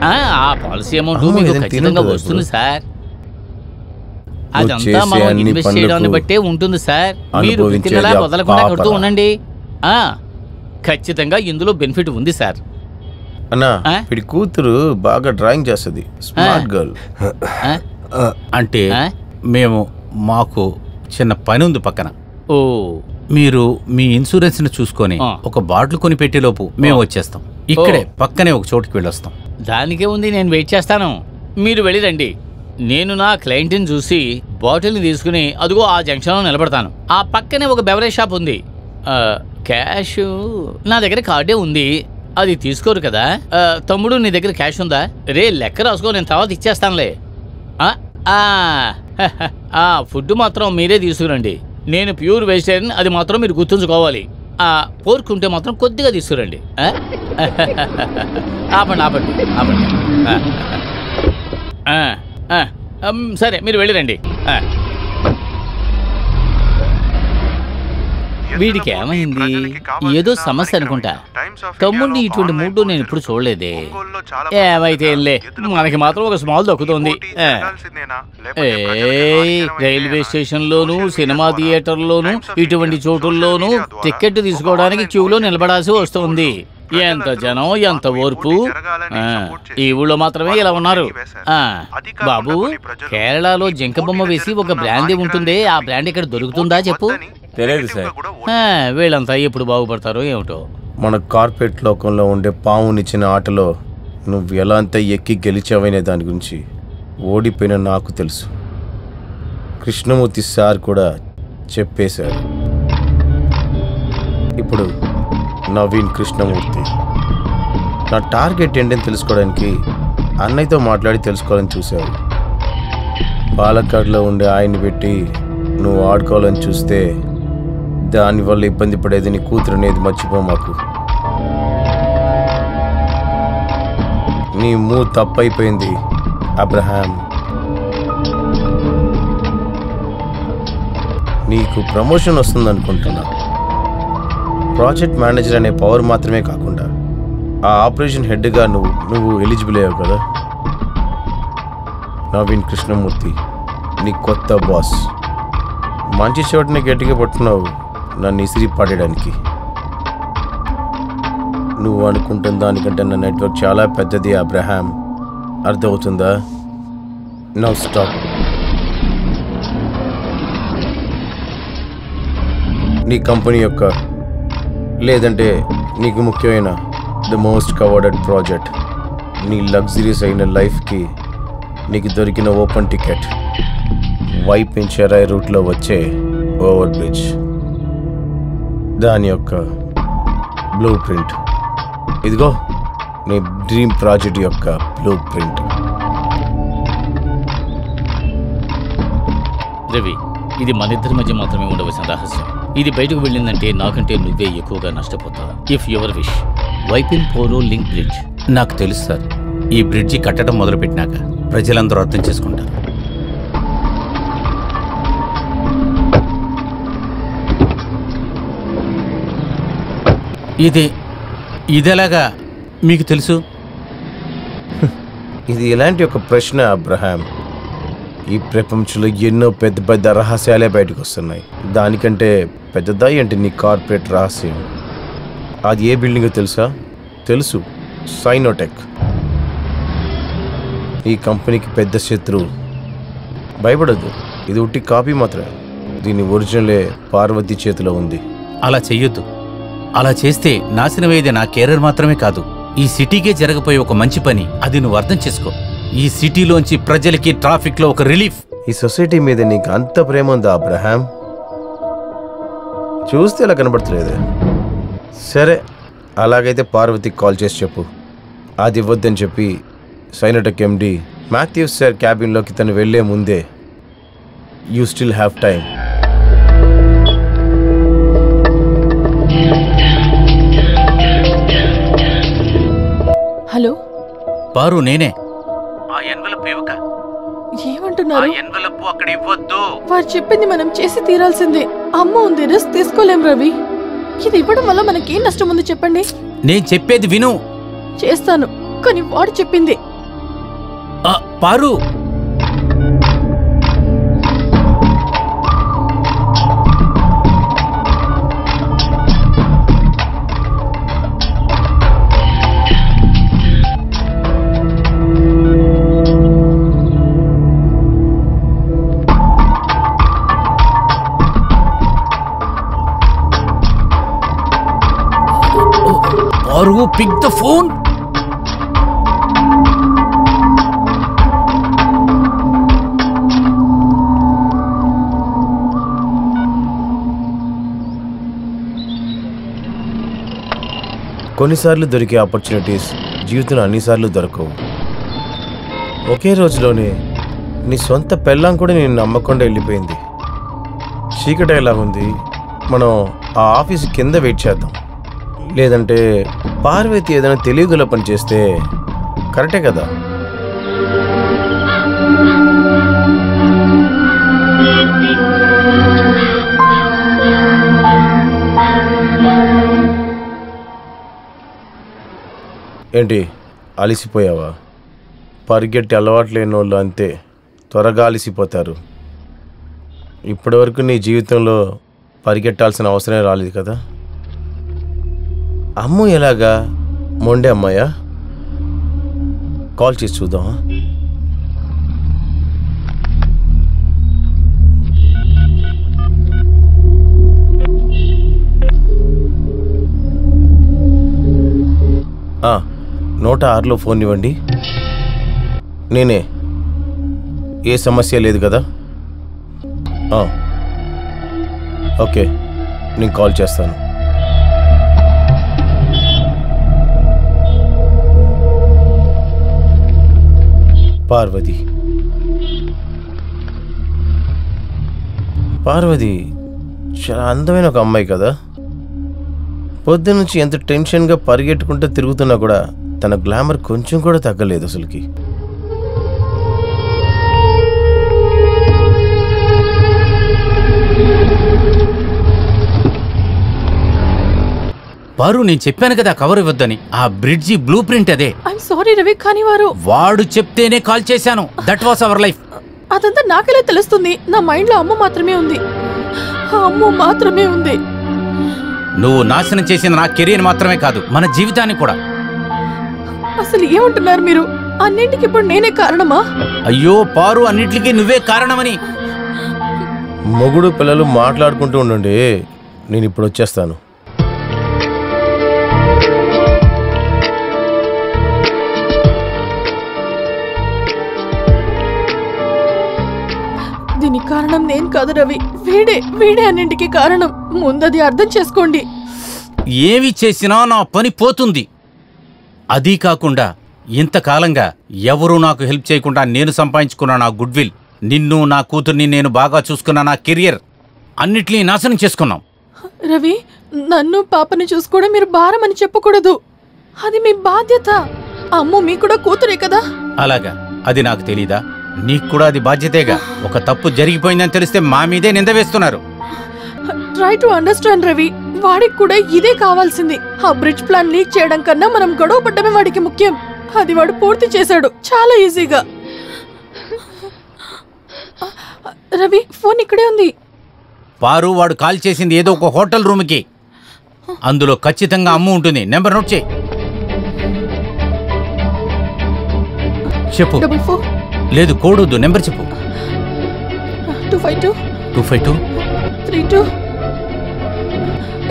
ఆ పాలసీ అమౌంట్ మీకు ఖచ్చితంగా వస్తుంది సార్. అదంతా మనం ఇన్వెస్ట్ చేయడాన్ని బట్టే ఉంటుంది సార్. మీరు తినలా వదలకుండా కడుతూ ఉండండి. ఖచ్చితంగా ఇందులో బెనిఫిట్ ఉంది సార్. అన్నా, వీడి కూతురు బాగా డ్రాయింగ్ చేస్తుంది, స్మార్ట్ గర్ల్. అంటే మాకు చిన్న పని ఉంది పక్కన. ఓ, మీరు మీ ఇన్సూరెన్స్ ని చూసుకొని ఒక బాటిల్ కొని పెట్టేలోపు మేము వచ్చేస్తాం. ఇక్కడే పక్కనే ఒక చోటుకి వెళ్ళొస్తాం. దానికే ఉంది, నేను వెయిట్ చేస్తాను. మీరు వెళ్ళిరండి. నేను నా క్లయింట్ని చూసి బాటిల్ని తీసుకుని అదిగో ఆ జంక్షన్లో నిలబడతాను. ఆ పక్కనే ఒక బెవరేజ్ షాప్ ఉంది. క్యాష్ నా దగ్గర కార్డే ఉంది, అది తీసుకోరు కదా. తమ్ముడు నీ దగ్గర క్యాష్ ఉందా? రే లెక్క రాసుకో, నేను తర్వాత ఇచ్చేస్తానులే. ఫుడ్ మాత్రం మీరే తీసుకురండి. నేను ప్యూర్ వెజిటేరియన్, అది మాత్రం మీరు గుర్తుంచుకోవాలి. పోర్క్ ఉంటే మాత్రం కొద్దిగా తీసుకురండి. ఆపండి ఆపండి ఆపండి. సరే మీరు వెళ్ళిరండి. వీడికి ఏమైంది? ఏదో సమస్య అనుకుంటా. తమ్ముడిని ఇటువంటి మూడు నేను ఇప్పుడు చూడలేదే. ఏమైతే వెళ్ళే, మనకి మాత్రం ఒక స్మాల్ దక్కుతుంది. రైల్వే స్టేషన్లోను, సినిమా థియేటర్లోను, ఇటువంటి చోటుల్లోనూ టికెట్ తీసుకోవడానికి క్యూలో నిలబడాల్సి వస్తుంది. ఎంత జనం, ఎంత ఓర్పు. ఈ ఊళ్ళో మాత్రమే ఇలా ఉన్నారు. బాబు, కేరళలో జింక బొమ్మ వేసి ఒక బ్రాండీ ఉంటుంది, ఆ బ్రాండ్ ఇక్కడ దొరుకుతుందా చెప్పు? తెలియదు సార్. వీళ్ళంతా ఎప్పుడు బాగుపడతారో ఏమిటో. మన కార్పొరేట్ లోకంలో ఉండే పావునిచ్చిన ఆటలో నువ్వు ఎలా అంతా ఎక్కి గెలిచావనే దాని గురించి ఓడిపోయిన నాకు తెలుసు. కృష్ణమూర్తి సార్ కూడా చెప్పేశారు. ఇప్పుడు నవీన్ కృష్ణమూర్తి నా టార్గెట్ ఏంటని తెలుసుకోవడానికి అన్నయ్యతో మాట్లాడి తెలుసుకోవాలని చూశారు. పాలక్కాడ్లో ఉండే ఆయన్ని పెట్టి నువ్వు ఆడుకోవాలని చూస్తే దానివల్ల ఇబ్బంది పడేది నీ కూతురు అనేది మర్చిపో. మాకు నీ తప్పైపోయింది అబ్రహాం. నీకు ప్రమోషన్ వస్తుంది అనుకుంటున్నా. ప్రాజెక్ట్ మేనేజర్ అనే పవర్ మాత్రమే కాకుండా ఆ ఆపరేషన్ హెడ్గా నువ్వు ఎలిజిబుల్ అయ్యావు కదా. నవీన్ కృష్ణమూర్తి నీ కొత్త బాస్. మంచి చోటని గట్టిగా పట్టున్నావు నన్ను ఇసిరి పడేయడానికి. నువ్వు అనుకుంటున్న దానికంటే నా నెట్వర్క్ చాలా పెద్దది అబ్రహాం, అర్థమవుతుందా? Now stop. నీ కంపెనీ యొక్క లేదంటే నీకు ముఖ్యమైన ద మోస్ట్ కవర్డ్ ప్రాజెక్ట్, నీ లగ్జరీస్ అయిన లైఫ్కి నీకు దొరికిన ఓపెన్ టికెట్, వైప్ ఇన్ చెరాయ్ రూట్లో వచ్చే ఓవర్ బ్రిడ్జ్, దాని యొక్క బ్లూ ప్రింట్. ఇదిగో నీ డ్రీమ్ ప్రాజెక్ట్ యొక్క బ్లూ ప్రింట్. రవి, ఇది మన ఇద్దరి మధ్య మాత్రమే ఉండవలసిన రహస్యం. ఇది బయటకు వెళ్ళిందంటే నాకంటే నువ్వే ఎక్కువగా నష్టపోతావు. If your wish, wipe in పోరో లింక్ బ్రిడ్జ్. నాకు తెలుసు సార్, ఈ బ్రిడ్జి కట్టడం మొదలుపెట్టినాక ప్రజలందరూ అర్థం చేసుకుంటారు. ఇదెలాగా మీకు తెలుసు? ఇది ఇలాంటి ఒక ప్రశ్న అబ్రహాం. ఈ ప్రపంచంలో ఎన్నో పెద్ద పెద్ద రహస్యాలే బయటకు వస్తున్నాయి. దానికంటే పెద్దదా ఏంటి నీ కార్పొరేట్ రహస్యం? అది ఏ బిల్డింగో తెలుసా? తెలుసు, సైనోటెక్. ఈ కంపెనీకి పెద్ద శత్రువు. భయపడద్దు, ఇది ఉట్టి కాపీ మాత్రమే. దీని ఒరిజినలే పార్వతి చేతిలో ఉంది. అలా చెయ్యొద్దు. అలా చేస్తే నాశనమయ్యేది నా కెరీర్ మాత్రమే కాదు, ఈ సిటీకే జరగబోయే ఒక మంచి పని. అది నువ్వు అర్థం చేసుకో. ఈ సిటీలోంచి ప్రజలకి ట్రాఫిక్ లో ఒక రిలీఫ్. ఈ సొసైటీ మీద నీకు అంత ప్రేమ ఉందా అబ్రహాం? చూస్తే ఇలా కనబడతలేదు. సరే, అలాగైతే పార్వతికి కాల్ చేసి చెప్పు అది ఇవ్వద్దని చెప్పి. సైనోటెక్ ఎండి మాథ్యూస్ సార్ క్యాబిన్లోకి తను వెళ్లే ముందే you still have time. Hello Paru, నేనే. ఆ ఎన్వలప్ ఇవ్వక. ఏమంటున్నారు? ఎన్వలప్ అక్కడ ఇవ్వద్దు. వారు చెప్పింది మనం చేసి తీరాల్సిందే. అమ్మ ఉంది, రిస్క్ తీసుకోలేం రవి. ఇది ఇవ్వడం వల్ల మనకేం నష్టం ఉంది చెప్పండి? నేను చెప్పేది విను. చేస్తాను, కానీ వాడు చెప్పింది. పారు, Paru, pick the phone. కొన్నిసార్లు దొరికే ఆపర్చునిటీస్ జీవితంలో అన్నిసార్లు దొరకవు. ఒకే రోజులోనే నీ సొంత పెళ్ళాం కూడా నేను నమ్మకుండా వెళ్ళిపోయింది. చీకటి ఎలా ఉంది, మనం ఆ ఆఫీస్ కింద వెయిట్ చేద్దాం. లేదంటే పార్వతి ఏదైనా తెలియగల పని చేస్తే కరెక్టే కదా. ఏంటి అలిసిపోయావా? పరిగెట్టి అలవాటు లేని వాళ్ళు అంతే, త్వరగా అలిసిపోతారు. ఇప్పటివరకు నీ జీవితంలో పరిగెట్టాల్సిన అవసరం రాలేదు కదా. అమ్ము ఎలాగా? మొండే అమ్మాయా? కాల్ చేసి చూద్దామా? నూట 6లో ఫోన్ ఇవ్వండి. నేనే. ఏ సమస్య లేదు కదా? ఓకే, నేను కాల్ చేస్తాను. పార్వతి చాలా అందమైన ఒక అమ్మాయి కదా. పొద్దున్నుంచి ఎంత టెన్షన్గా పరిగెట్టుకుంటూ తిరుగుతున్నా కూడా తన గ్లామర్ కొంచెం కూడా తగ్గలేదు అసలుకి. వారు నేను చెప్పాను కదా కవర్ ఇవ్వద్దని. ఆ బ్రిడ్జి బ్లూ ప్రింట్ అదే. ఐఎమ్ సారీ రవి, కానీ వాడు చెప్తేనే కాల్ చేశాను. That was our life. అదంతా నాకెలా తెలుస్తుంది? నా మైండ్ లో అమ్మ మాత్రమే ఉంది. నువ్వు నాశనం చేసిన నా కెరీర్ మాత్రమే కాదు, మన జీవితాన్ని కూడా. అసలు ఏమంటున్నారు మీరు? అన్నింటికి ఇప్పుడు నేనే కారణమా? అయ్యో పారు, అన్నిటికీ నువ్వే కారణమని. మొగుడు పిల్లలు మాట్లాడుకుంటూ ఉండండి, నేను ఇప్పుడు వచ్చేస్తాను. దీనికి కారణం నేను కాదు రవి, వీడే అన్నింటికి కారణం. ముందది అర్థం చేసుకోండి. ఏమి చేసినా నా పని పోతుంది. అదీ కాకుండా ఇంతకాలంగా ఎవరూ నాకు హెల్ప్ చేయకుండా నేను సంపాదించుకున్న నా గుడ్ విల్, నిన్ను నా కూతుర్ని నేను బాగా చూసుకున్న నా కెరియర్ అన్నిటినీ నాశనం చేసుకున్నాం. రవి, నన్ను పాపని చూసుకోవడం మీరు భారం అని చెప్పకూడదు. అది మీ బాధ్యత. అమ్మో, మీ కూడా కూతురే కదా. అలాగా? అది నాకు తెలీదా? నీకు కూడా అది బాధ్యతేగా. ఒక తప్పు జరిగిపోయిందని తెలిస్తే మా మీదే నింద వేస్తున్నారు. ట్రై టు అండర్స్టాండ్ రవి, వాడికి కూడా ఇదే కావాల్సింది. ఆ బ్రిడ్జ్ ప్లాన్ లీక్ చేయడం కన్నా మనం గొడవ పడ్డమే వాడికి ముఖ్యం. అది వాడు పూర్తి చేశాడు చాలా ఈజీగా. రవి, ఫోన్ ఇక్కడే ఉంది. పారు, వాడు కాల్ చేసింది ఏదో ఒక హోటల్ రూమ్కి. అందులో ఖచ్చితంగా అమ్ము ఉంటుంది. నెంబర్ నోట్ చేయి. చెప్పు. 44 లేదు, కోడ్ వద్దు, నెంబర్ చెప్పు. 252 252 32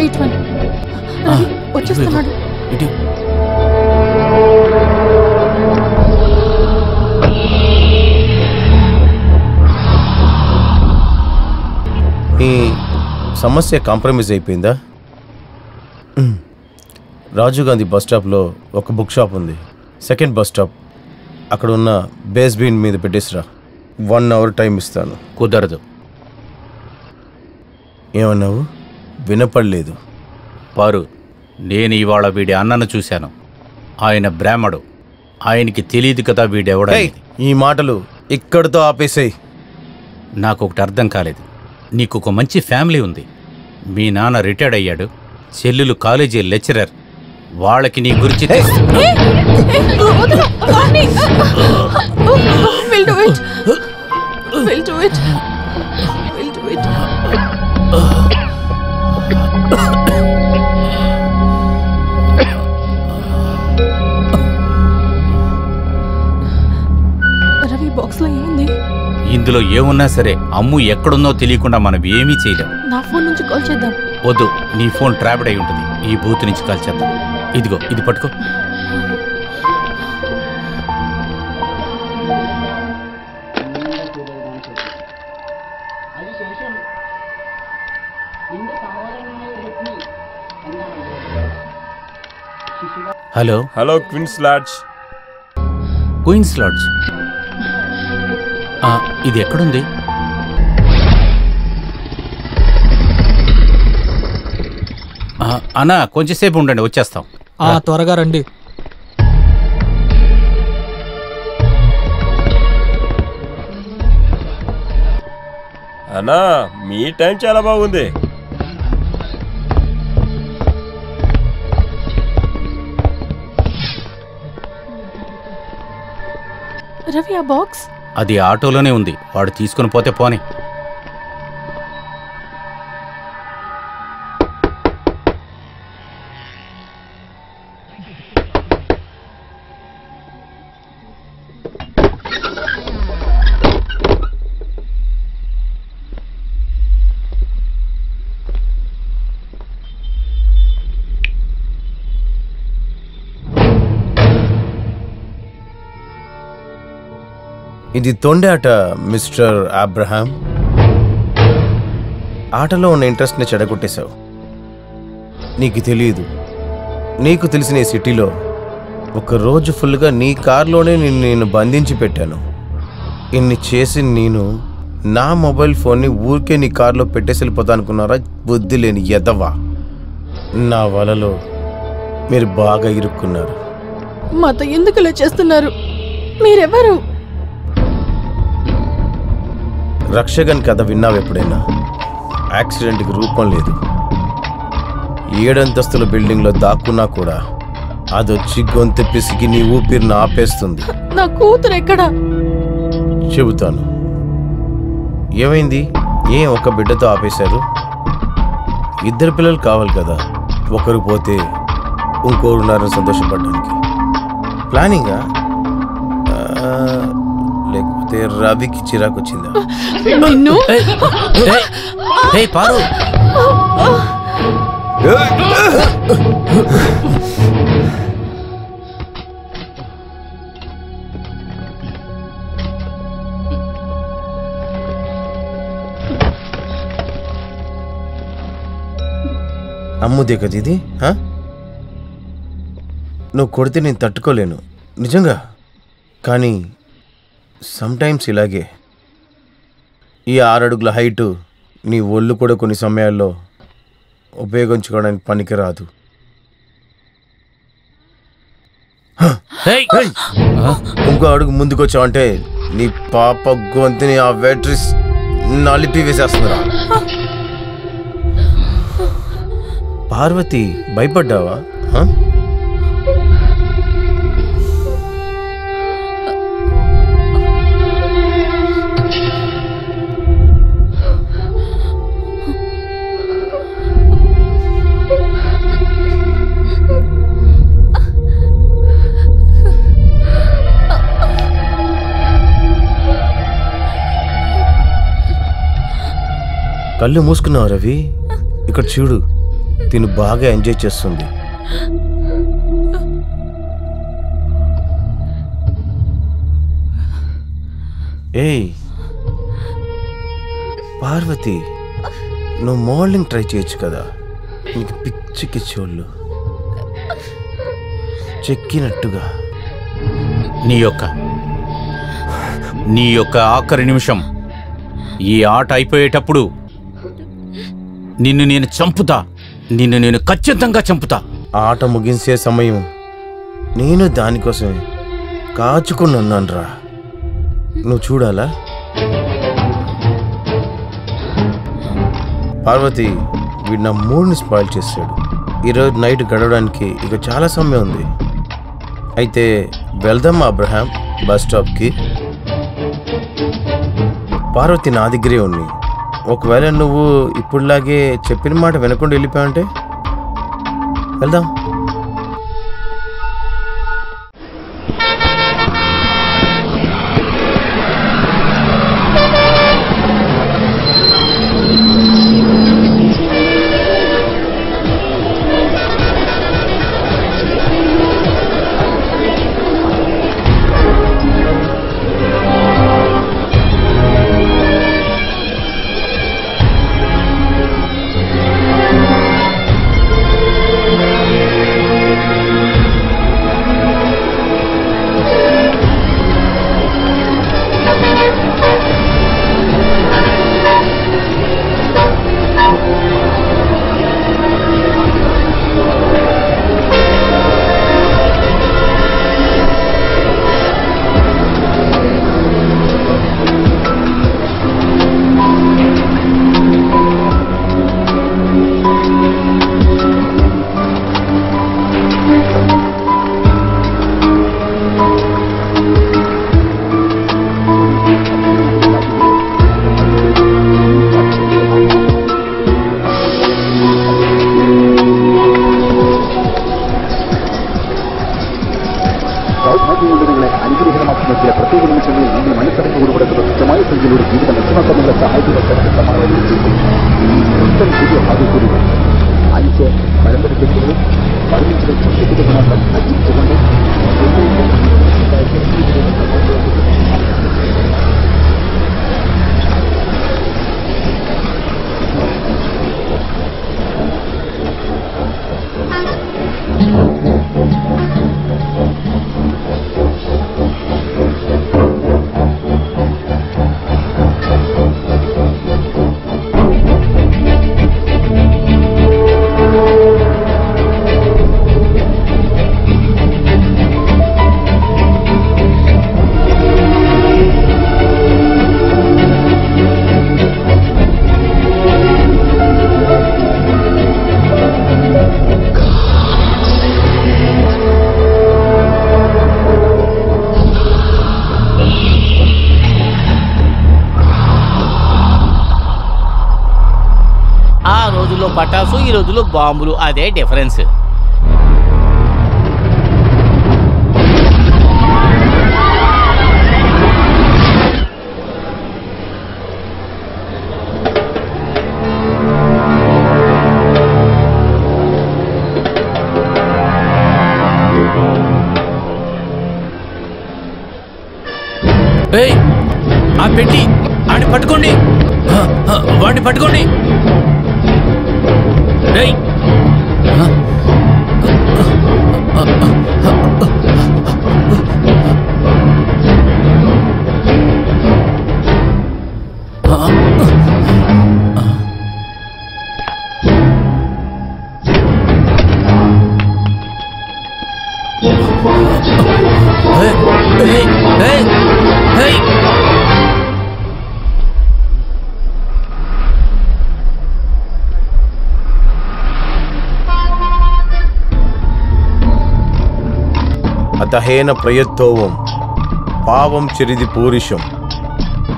81. వచ్చేస్తున్నాడు. ఈ సమస్య కాంప్రమైజ్ అయిపోయిందా? రాజీవ్ గాంధీ బస్ స్టాప్లో ఒక బుక్ షాప్ ఉంది. సెకండ్ బస్ స్టాప్, అక్కడ ఉన్న బేస్ బీన్ మీద పెట్టేసిరా. 1 అవర్ టైం ఇస్తాను. కుదరదు. ఏమన్నావు? వినపడలేదు. పారు, నేను ఇవాళ వీడి అన్నను చూశాను. ఆయన బ్రాహ్మడు. ఆయనకి తెలియదు కదా వీడెవడ. ఈ మాటలు ఇక్కడితో ఆపేసాయి. నాకు ఒకటి అర్థం కాలేదు. నీకు ఒక మంచి ఫ్యామిలీ ఉంది. మీ నాన్న రిటైర్డ్ అయ్యాడు, చెల్లెలు కాలేజీ లెక్చరర్. వాళ్ళకి నీ గురించి రవి, బాక్స్ లో ఏముంది? ఇందులో ఏమున్నా సరే అమ్ము ఎక్కడుందో తెలియకుండా మనం ఏమీ చేయలేం. నా ఫోన్ నుంచి కాల్ చేద్దాం. వద్దు, నీ ఫోన్ ట్రాప్డ్ అయి ఉంటుంది. ఈ బూత్ నుంచి కాల్ చేద్దాం. ఇదిగో, ఇది పట్టుకో. Hello hello Queens Lodge. Queens Lodge. ఇది ఎక్కడుంది? అన్నా కొంచెంసేపు ఉండండి, వచ్చేస్తాం. త్వరగా రండి. అన్నా మీ టైం చాలా బాగుంది. రవి ఆ బాక్స్ అది ఆటోలోనే ఉంది, వాడు తీసుకుని పోతే పోనీ. ఇది తొండే ఆట మిస్టర్ అబ్రహాం. ఆటలో ఉన్న ఇంట్రెస్ట్ని చెడగొట్టేశావు. నీకు తెలియదు, నీకు తెలిసిన ఈ సిటీలో ఒకరోజు ఫుల్గా నీ కార్లోనే నేను బంధించి పెట్టాను. ఇన్ని చేసి నేను నా మొబైల్ ఫోన్ని ఊరికే నీ కార్లో పెట్టేసి వెళ్ళిపోతా అనుకున్నారా? బుద్ధి లేని ఎదవా. నా వలలో మీరు బాగా ఇరుక్కున్నారు. మాతో ఎందుకు ఇలా చేస్తున్నారు? మీరెవరు? రక్షగన్ కథ విన్నావు ఎప్పుడైనా? యాక్సిడెంట్కి రూపం లేదు. 7 అంతస్తుల బిల్డింగ్లో దాక్కున్నా కూడా అదొచ్చి గొంతు పిసికి నీ ఊపిరిని ఆపేస్తుంది. నా కూతురు ఎక్కడా? చెబుతాను. ఏమైంది? ఒక బిడ్డతో ఆపేశారు? 2 పిల్లలు కావాలి కదా. ఒకరు పోతే ఇంకోరున్నారని సంతోషపడడానికి ప్లానింగా? లేకపోతే రవికి చిరాకు వచ్చిందా? పారు, అమ్ముదే కదా ఇది. నువ్వు కొడితే నేను తట్టుకోలేను నిజంగా. కానీ సమ్టైమ్స్ ఇలాగే. ఈ 6 అడుగుల హైటు నీ ఒళ్ళు కూడా కొన్ని సమయాల్లో ఉపయోగించుకోవడానికి పనికిరాదు. ఇంకో అడుగు ముందుకు వచ్చావంటే నీ పాప గొంతుని ఆ వెట్రిస్ నలిపి వేసేస్తుందిరా. పార్వతి, భయపడ్డావా? కళ్ళు మూసుకున్నావు రవి. ఇక్కడ చూడు, తిను బాగా ఎంజాయ్ చేస్తుంది. ఏయ్ పార్వతి, నువ్వు మోడలింగ్ ట్రై చేయొచ్చు కదా. నీకు పిచ్చికి చోళ్ళు చెక్కినట్టుగా. నీ యొక్క ఆఖరి నిమిషం. ఈ ఆట అయిపోయేటప్పుడు నిన్ను నేను చంపుతా. నిన్ను నేను ఖచ్చితంగా చంపుతా. ఆట ముగించే సమయం నేను దానికోసమే కాచుకున్నాను రా. నువ్వు చూడాలా? పార్వతి, వీడు నా మూడ్ని స్పాయిల్ చేశాడు. ఈరోజు నైట్ గడవడానికి ఇక చాలా సమయం ఉంది. అయితే వెళ్దాం అబ్రహాం బస్ స్టాప్కి. పార్వతి నా దగ్గరే ఉంది. ఒకవేళ నువ్వు ఇప్పుడులాగే చెప్పిన మాట వినకుండా వెళ్ళిపోయావంటే వెళ్దాం. పటాసు ఈ రోజుల్లో బాంబులు, అదే డిఫరెన్స్. ఆ పెట్టి ఆడిని పట్టుకోండి, వాడిని పట్టుకోండి. అతహేన ప్రయత్తోవం పావం చిరిది పూరిషం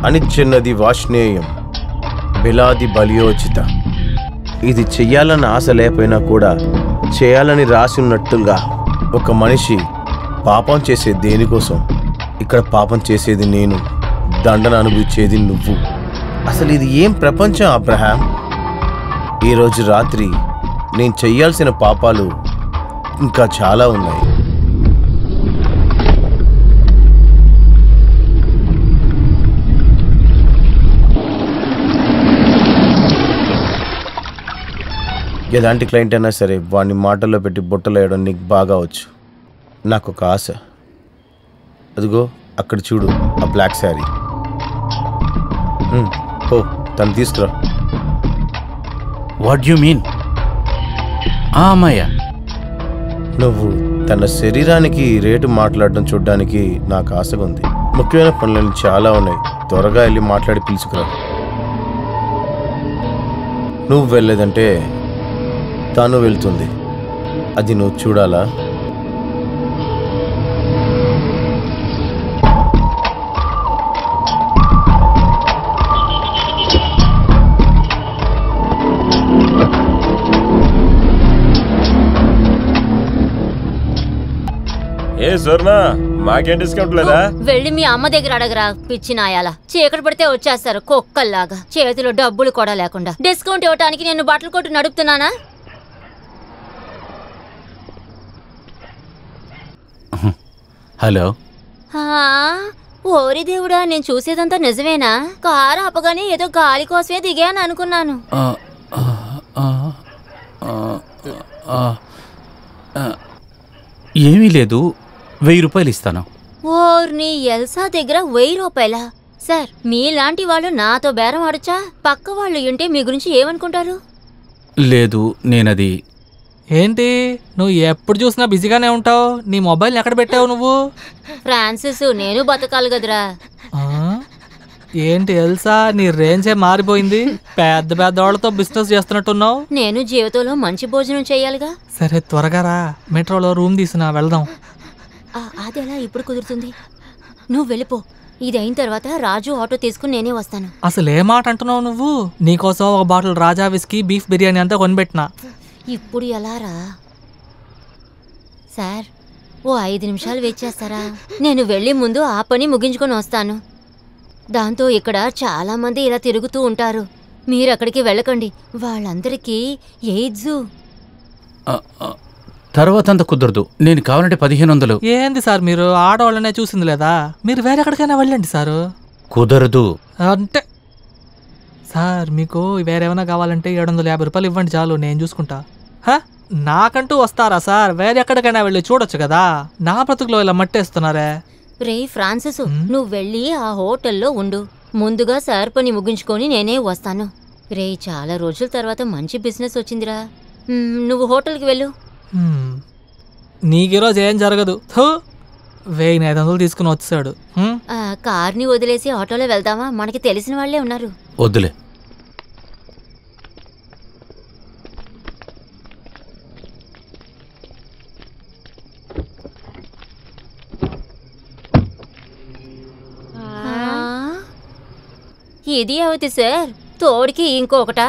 అనిచ్చెన్నది వాష్ణేయం బిలాది బలియోచిత. ఇది చెయ్యాలని ఆశ లేకపోయినా కూడా చేయాలని రాసి ఉన్నట్టుగా ఒక మనిషి పాపం చేసే దేనికోసం? ఇక్కడ పాపం చేసేది నేను, దండన అనుభవించేది నువ్వు. అసలు ఇది ఏం ప్రపంచం అబ్రహాం? ఈరోజు రాత్రి నేను చెయ్యాల్సిన పాపాలు ఇంకా చాలా ఉన్నాయి. ఎలాంటి క్లయింట్ అయినా సరే వాడిని మాటల్లో పెట్టి బుట్టలు వేయడం నీకు బాగా వచ్చు. నాకు ఒక ఆశ. అదిగో అక్కడ చూడు, ఆ బ్లాక్ శారీ. ఓ తను తీసుకురా. What you mean? ఆ అమ్మాయ నువ్వు తన శరీరానికి రేటు మాట్లాడడం చూడడానికి నాకు ఆశగా ఉంది. ముఖ్యమైన పనులు చాలా ఉన్నాయి, త్వరగా వెళ్ళి మాట్లాడి పిలుచుకురా. నువ్వు వెళ్ళలేదంటే తాను వెళ్తుంది, అది నువ్వు చూడాలా? ఏ స్వర్ణ, మాకేం డిస్కౌంట్ లేదా? వెళ్ళి మీ అమ్మ దగ్గర అడగరా పిచ్చి నాయాల. చీకటి పడితే వచ్చేస్తారు కుక్కల్లాగా, చేతిలో డబ్బులు కూడా లేకుండా. డిస్కౌంట్ ఇవ్వడానికి నేను బట్టలు కొట్టు నడుపుతున్నానా? హలో. ఓరి దేవుడా, నేను చూసేదంతా నిజమేనా? కారు ఆపగానే ఏదో గాలి కోసమే దిగాను అనుకున్నాను. ఏమీ లేదు, 1000 రూపాయలు ఇస్తాను. ఓర్ని, ఎల్సా దగ్గర 1000 రూపాయలా? సార్, మీలాంటి వాళ్ళు నాతో బేరం ఆడచ్చా? పక్క వాళ్ళు ఉంటే మీ గురించి ఏమనుకుంటారు? లేదు, నేనది. ఏంటి నువ్వు ఎప్పుడు చూసినా బిజీగానే ఉంటావు? నీ మొబైల్ ఎక్కడ పెట్టావు నువ్వు? ఫ్రాన్సిస్, నేను బతకాలి కదరా. ఏంటి ఎల్సా, నీ రేంజే మారిపోయింది. పెద్ద పెద్ద వాళ్ళతో బిజినెస్ చేస్తున్నట్టున్నావు. నేను జీవితంలో మంచి భోజనం చేయాలిగా. సరే త్వరగా రా, మెట్రోలో రూమ్ తీసుకున్నా వెళ్దాం. అది ఎలా ఇప్పుడు కుదురుతుంది? నువ్వు వెళ్ళిపో, ఇది అయిన తర్వాత రాజు ఆటో తీసుకుని నేనే వస్తాను. అసలు ఏ మాట అంటున్నావు నువ్వు? నీకోసం ఒక బాటిల్ రాజా విస్కీ, బీఫ్ బిర్యానీ అంతా కొనిపెట్టినా. ఇప్పుడు ఎలా రా? సార్, ఓ 5 నిమిషాలు వెయిట్ చేస్తారా? నేను వెళ్ళి ముందు ఆ పని ముగించుకొని వస్తాను. దాంతో ఇక్కడ చాలా మంది ఇలా తిరుగుతూ ఉంటారు. మీరు అక్కడికి వెళ్ళకండి, వాళ్ళందరికీ ఎయిడ్స్. తర్వాత అంత కుదరదు. నేను కావాలంటే 1500. ఏంది సార్ మీరు ఆడవాళ్ళనే చూసింది లేదా? మీరు వేరే ఎక్కడికైనా వెళ్ళండి సారు. కుదరదు అంటే సార్ మీకు వేరేమైనా కావాలంటే 750 రూపాయలు ఇవ్వండి చాలు, నేను చూసుకుంటా. నాకంటూ వస్తారా సార్? వేరే ఎక్కడికైనా వెళ్ళి చూడొచ్చు కదా. నా బ్రతుకులో ఇలా మట్టేస్తున్నారే. రే ఫ్రాన్సిస్, నువ్వు వెళ్ళి ఆ హోటల్లో ఉండు. ముందుగా సార్ పని ముగించుకొని నేనే వస్తాను. రే చాలా రోజుల తర్వాత మంచి బిజినెస్ వచ్చిందిరా. నువ్వు హోటల్కి వెళ్ళు. నీకు ఈరోజు ఏం జరగదు. 1500 తీసుకుని వచ్చాడు. కార్ని వదిలేసి ఆటోలో వెళ్దామా? మనకి తెలిసిన వాళ్లే ఉన్నారు. వద్దులే. ఇది అవుతుంది సార్, తోడికి ఇంకొకట.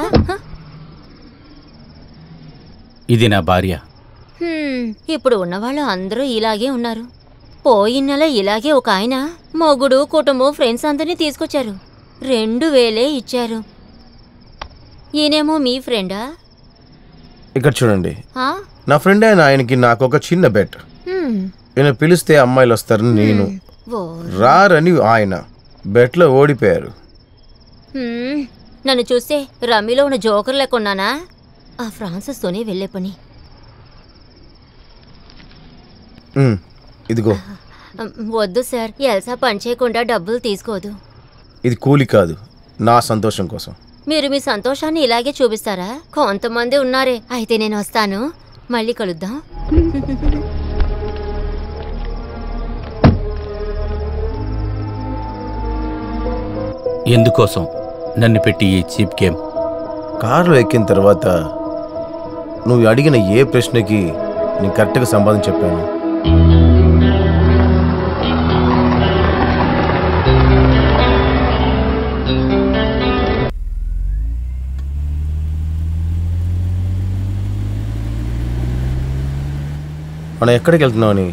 ఇది నా భార్య. ఇప్పుడు ఉన్నవాళ్ళు అందరూ ఇలాగే ఉన్నారు. పోయిన నెల ఇలాగే ఒక ఆయన మొగుడు కుటుంబం ఫ్రెండ్స్ అందరినీ తీసుకొచ్చారు. 2000 ఇచ్చారు. ఈయనేమో మీ ఫ్రెండా? ఇక్కడ చూడండి, నా ఫ్రెండ్ ఆయనకి నాకు ఒక చిన్న బెట్. ఈయన పిలిస్తే అమ్మాయిలు వస్తారని నేను, రారని ఆయన. బెట్లో ఓడిపోయారు. నన్ను చూస్తే రమ్మీలో ఉన్న జోకర్ లేకున్నానా? ఆ ఫ్రాన్సిస్తోనే వెళ్ళే పని. ఇదిగో. వద్దు సార్, ఎల్సా పని చేయకుండా డబ్బులు తీసుకోదు. ఇది కూలి కాదు, నా సంతోషం కోసం. మీరు మీ సంతోషాన్ని ఇలాగే చూపిస్తారా? కొంతమంది ఉన్నారే. అయితే నేను వస్తాను, మళ్ళీ కలుద్దాం. ఎందుకోసం నన్ను పెట్టి ఈ చీప్ గేమ్? కారులో ఎక్కిన తర్వాత నువ్వు అడిగిన ఏ ప్రశ్నకి నేను కరెక్ట్గా సమాధానం చెప్పాను. మనం ఎక్కడికి వెళ్తున్నామని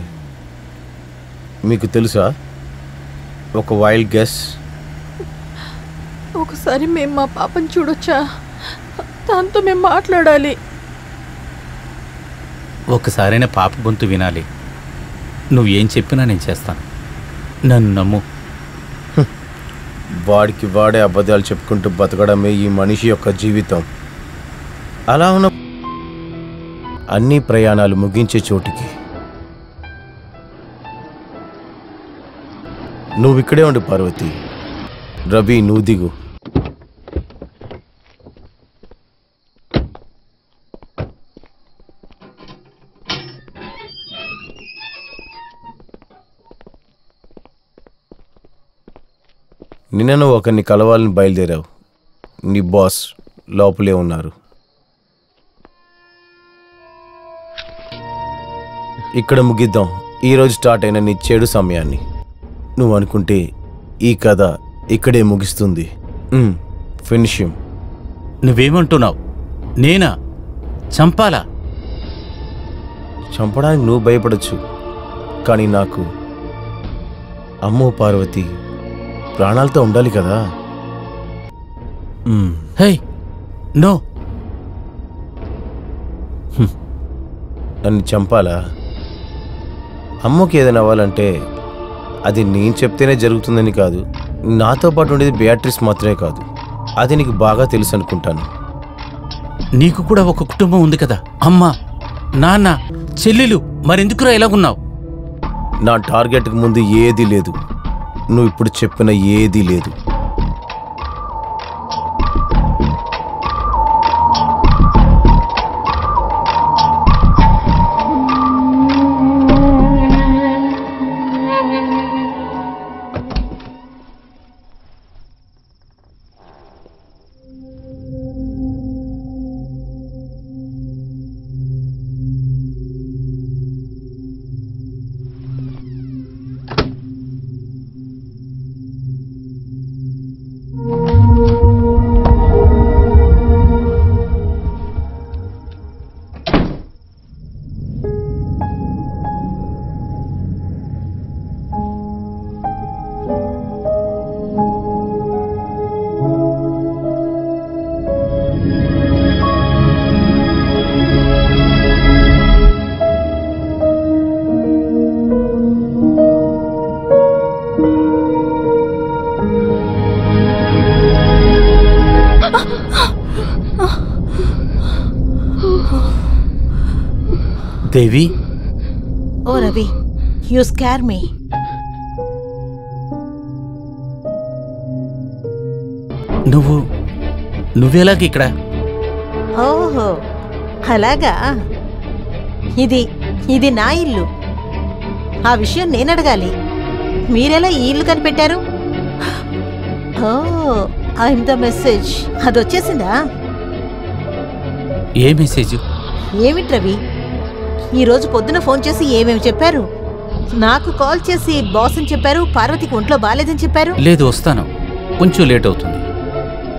మీకు తెలుసా? ఒక వైల్డ్ గెస్. ఒకసారి మేము మా పాపని చూడొచ్చా? దాంతో మేము మాట్లాడాలి. ఒకసారైనా పాప గొంతు వినాలి. నువ్వేం చెప్పినా నేను చేస్తాను, నన్ను నమ్ము. వాడికి వాడే అబద్ధాలు చెప్పుకుంటూ బతకడమే ఈ మనిషి యొక్క జీవితం. అలా ఉన్న అన్ని ప్రయాణాలు ముగించే చోటికి నువ్వు ఇక్కడే ఉండు పార్వతి. రవి, నువ్వు దిగు. నిన్న నువ్వు ఒకరిని కలవాలని బయలుదేరావు. నీ బాస్ లోపలే ఉన్నారు. ఇక్కడ ముగిద్దాం ఈరోజు స్టార్ట్ అయిన నీ చెడు సమయాన్ని. నువ్వు అనుకుంటే ఈ కథ ఇక్కడే ముగిస్తుంది. Finish him. నువ్వేమంటున్నావు? నేనా చంపాలా? చంపడానికి నువ్వు భయపడచ్చు, కానీ నాకు అమ్మో పార్వతి ప్రాణాలతో ఉండాలి కదా. Hey no. నన్ను చంపాలా? అమ్మకి ఏదైనా అవ్వాలంటే అది నేను చెప్తేనే జరుగుతుందని కాదు. నాతో పాటు ఉండేది బేట్రిస్ మాత్రమే కాదు. అది నీకు బాగా తెలుసు అనుకుంటాను. నీకు కూడా ఒక కుటుంబం ఉంది కదా, అమ్మ, నాన్న, చెల్లెలు. మరెందుకురా ఇలాగున్నావు? నా టార్గెట్కి ముందు ఏదీ లేదు. నువ్వు ఇప్పుడు చెప్పిన ఏదీ లేదు. దేవి ఓ రవి, యూ స్కేర్ మీ. నువ్వెలాగ ఇక్కడ? ఓహో అలాగా. ఇది నా ఇల్లు. ఆ విషయం నేను అడగాలి. మీరెలా ఈ ఇల్లు కనిపెట్టారు? ఓ ఐఎమ్ ద మెసేజ్. అది వచ్చేసిందా? ఏ మెసేజ్? ఏమిటి రవి, ఈరోజు పొద్దున ఫోన్ చేసి ఏమేమి చెప్పారు? నాకు కాల్ చేసి బాస్ అని చెప్పారు, పార్వతికి ఒంట్లో బాగాలేదని చెప్పారు. లేదు, వస్తాను, కొంచెం లేట్ అవుతుంది.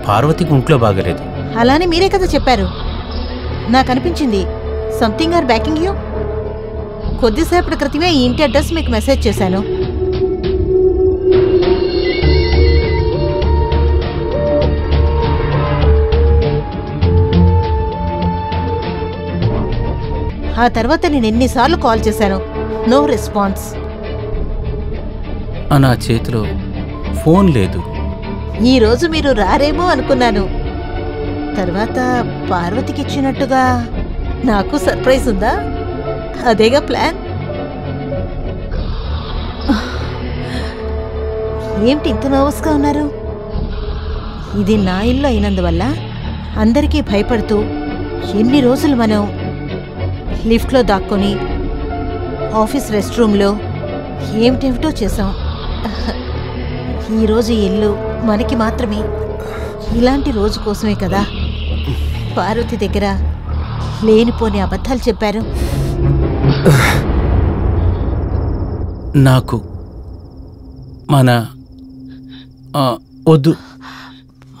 పార్వతికి ఒంట్లో బాగలేదు. అలానే మీరే కదా చెప్పారు. నాకు అనిపించింది సంథింగ్ ఆర్ బ్యాకింగ్ యూ. కొద్దిసేపటి క్రితమే ఈ ఇంటి అడ్రస్ మీకు మెసేజ్ చేశాను. ఆ తర్వాత నేను ఎన్నిసార్లు కాల్ చేశాను, నో రెస్పాన్స్. నా చేతిలో ఫోన్ లేదు. ఈరోజు మీరు రారేమో అనుకున్నాను. తర్వాత పార్వతికి ఇచ్చినట్టుగా నాకు సర్ప్రైజ్ ఉందా? అదేగా ప్లాన్. ఏంటి ఇంత నర్వస్గా ఉన్నారు? ఇది నా ఇల్లు అయినందువల్ల అందరికీ భయపడుతూ ఎన్ని రోజులు మనం లిఫ్ట్లో దాక్కొని ఆఫీస్ రెస్ట్ రూమ్లో ఏమిటేమిటో చేశాం. ఈరోజు ఇల్లు మనకి మాత్రమే. ఇలాంటి రోజు కోసమే కదా పార్వతి దగ్గర లేనిపోని అబద్ధాలు చెప్పారు. నాకు మన వద్దు.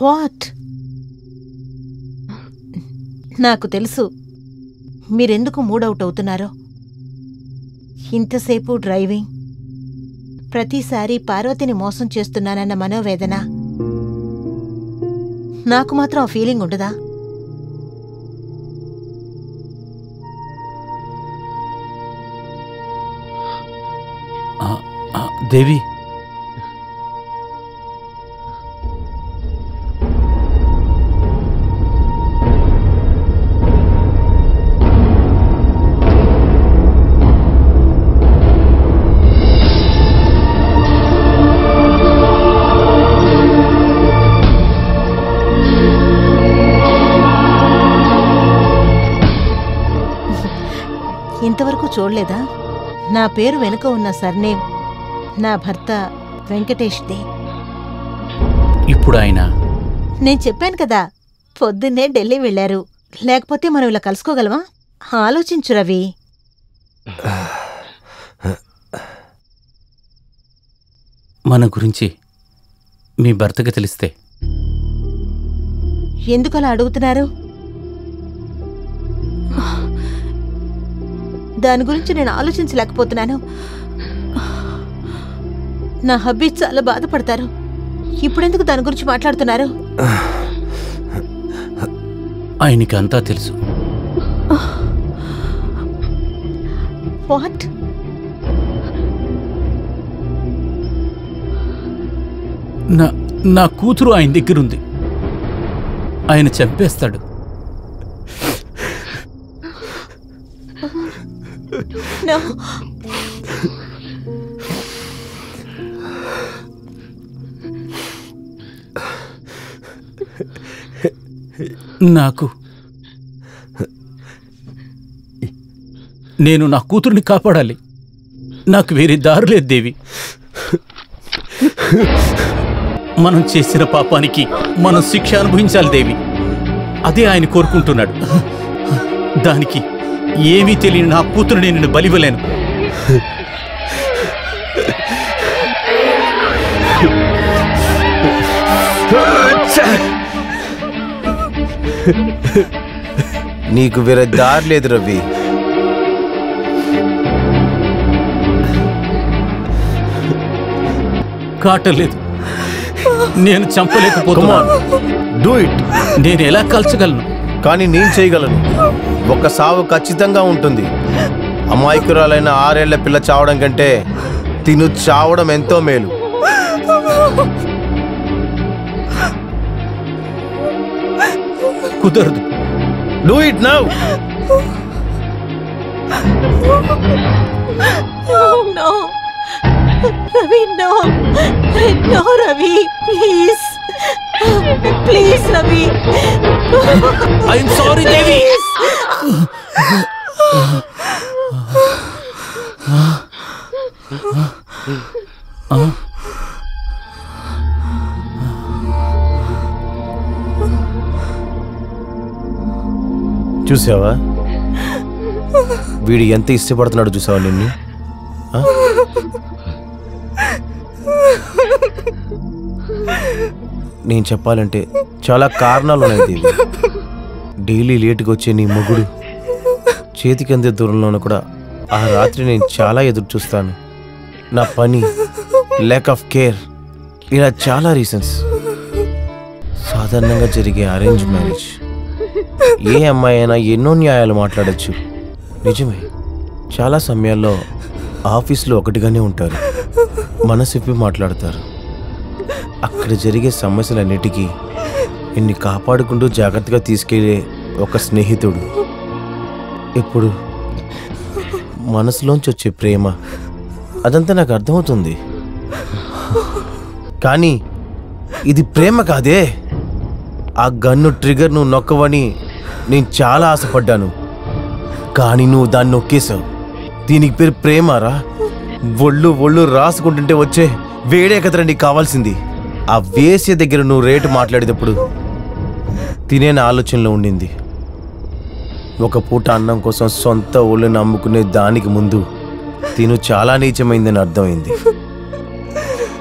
వాట్? నాకు తెలుసు మీరెందుకు మూడౌట్ అవుతున్నారో. ఇంతసేపు డ్రైవింగ్, ప్రతిసారి పార్వతిని మోసం చేస్తున్నానన్న మనోవేదన. నాకు మాత్రం ఆ ఫీలింగ్ ఉండదా? దేవి, ఇంతవరకు చూడలేదా? నా పేరు వెనుక ఉన్న సర్నేమ్ నా భర్త వెంకటేష్ది. ఇప్పుడు ఆయన? నేను చెప్పాను కదా, పొద్దున్నే ఢిల్లీ వెళ్లారు. లేకపోతే మనం ఇలా కలుసుకోగలమా? ఆలోచించు రవి. మన గురించి మీ భర్తకి తెలిస్తే? ఎందుకలా అడుగుతున్నారు? దాని గురించి నేను ఆలోచించలేకపోతున్నాను. నా హబ్బీ చాలా బాధపడతారు. ఇప్పుడెందుకు దాని గురించి మాట్లాడుతున్నారు? ఆయనకి అంతా తెలుసు. వాట్? నా కూతురు ఆయన దగ్గరుంది. ఆయన చంపేస్తాడు. No. నేను నా కూతుర్ని కాపాడాలి. నాకు వేరే దారి లేదు దేవి. మనం చేసిన పాపానికి మనం శిక్ష అనుభవించాలి దేవి. అదే ఆయన కోరుకుంటున్నాడు. దానికి ఏమీ తెలియని నా కూతురు నేను బలివ్వలేను. నీకు వేరే దారి లేదు రవి. కాటలేదు. నేను చంపలేకపోతున్నాను. Do it. నేను ఎలా కాల్చగలను? కానీ నేను చేయగలను. ఒక సావు ఖచ్చితంగా ఉంటుంది. అమాయకురాలైన 6 ఏళ్ల పిల్ల చావడం కంటే తిను చావడం ఎంతో మేలు. కుదరదు. Do it now. No. Ravi, no. No, Ravi, please. Please, Ravi. I'm sorry, Devi. చూసావా వీడు ఎంత ఇష్టపడుతున్నాడు చూసావా నిన్ను నేను చెప్పాలంటే చాలా కారణాలు ఉన్నాయి దేవి డైలీ లేటుగా వచ్చే నీ మొగుడు చేతికి అందే దూరంలోనూ కూడా ఆ రాత్రి నేను చాలా ఎదురు చూస్తాను నా పని ల్యాక్ ఆఫ్ కేర్ ఇలా చాలా రీజన్స్ సాధారణంగా జరిగే అరేంజ్ మ్యారేజ్ ఏ అమ్మాయి అయినా ఎన్నో న్యాయాలు మాట్లాడచ్చు నిజమే చాలా సమయాల్లో ఆఫీస్లో ఒకటిగానే ఉంటారు మనసిప్పి మాట్లాడతారు అక్కడ జరిగే సమస్యలన్నిటికీ నిన్ను కాపాడుకుంటూ జాగ్రత్తగా తీసుకెళ్లే ఒక స్నేహితుడు ఇప్పుడు మనసులోంచి వచ్చే ప్రేమ అదంతా నాకు అర్థమవుతుంది కానీ ఇది ప్రేమ కాదే ఆ గన్ను ట్రిగర్ నువ్వు నొక్కవని నేను చాలా ఆశపడ్డాను కానీ నువ్వు దాన్ని నొక్కేశావు దీనికి పేరు ప్రేమారా ఒళ్ళు ఒళ్ళు రాసుకుంటుంటే వచ్చే వేడే కదరా నీకు కావాల్సింది ఆ వేసే దగ్గర నువ్వు రేటు మాట్లాడేటప్పుడు తినేన ఆలోచనలో ఉండింది ఒక పూట అన్నం కోసం సొంత ఒళ్ళుని నమ్ముకునే దానికి ముందు తిను చాలా నీచమైందని అర్థమైంది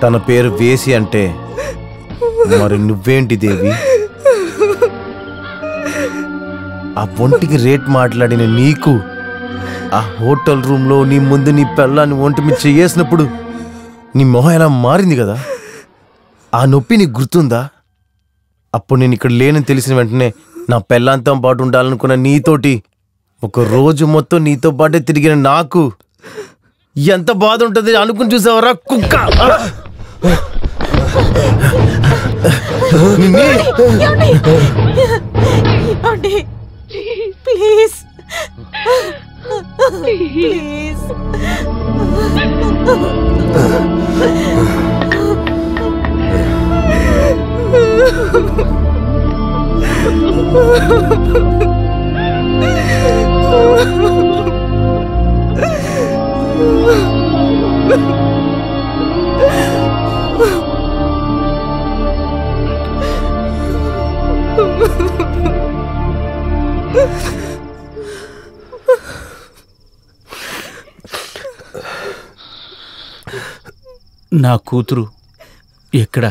తన పేరు వేసి అంటే మరి నువ్వేంటి దేవి ఆ ఒంటికి రేట్ మాట్లాడిన నీకు ఆ హోటల్ రూమ్లో నీ ముందు నీ పెళ్ళాన్ని ఒంటి మీద చేసినప్పుడు నీ మొహం ఎలా మారింది కదా ఆ నొప్పి నీకు గుర్తుందా అప్పుడు నేను ఇక్కడ లేనని తెలిసిన వెంటనే నా పెళ్ళాంతో పాటు ఉండాలనుకున్న నీతోటి ఒక రోజు మొత్తం నీతో పాటే తిరిగిన నాకు ఎంత బాధ ఉంటుంది అనుకుని చూసావరా కుక్క ప్లీజ్ ప్లీజ్ నా కూతురు ఎక్కడ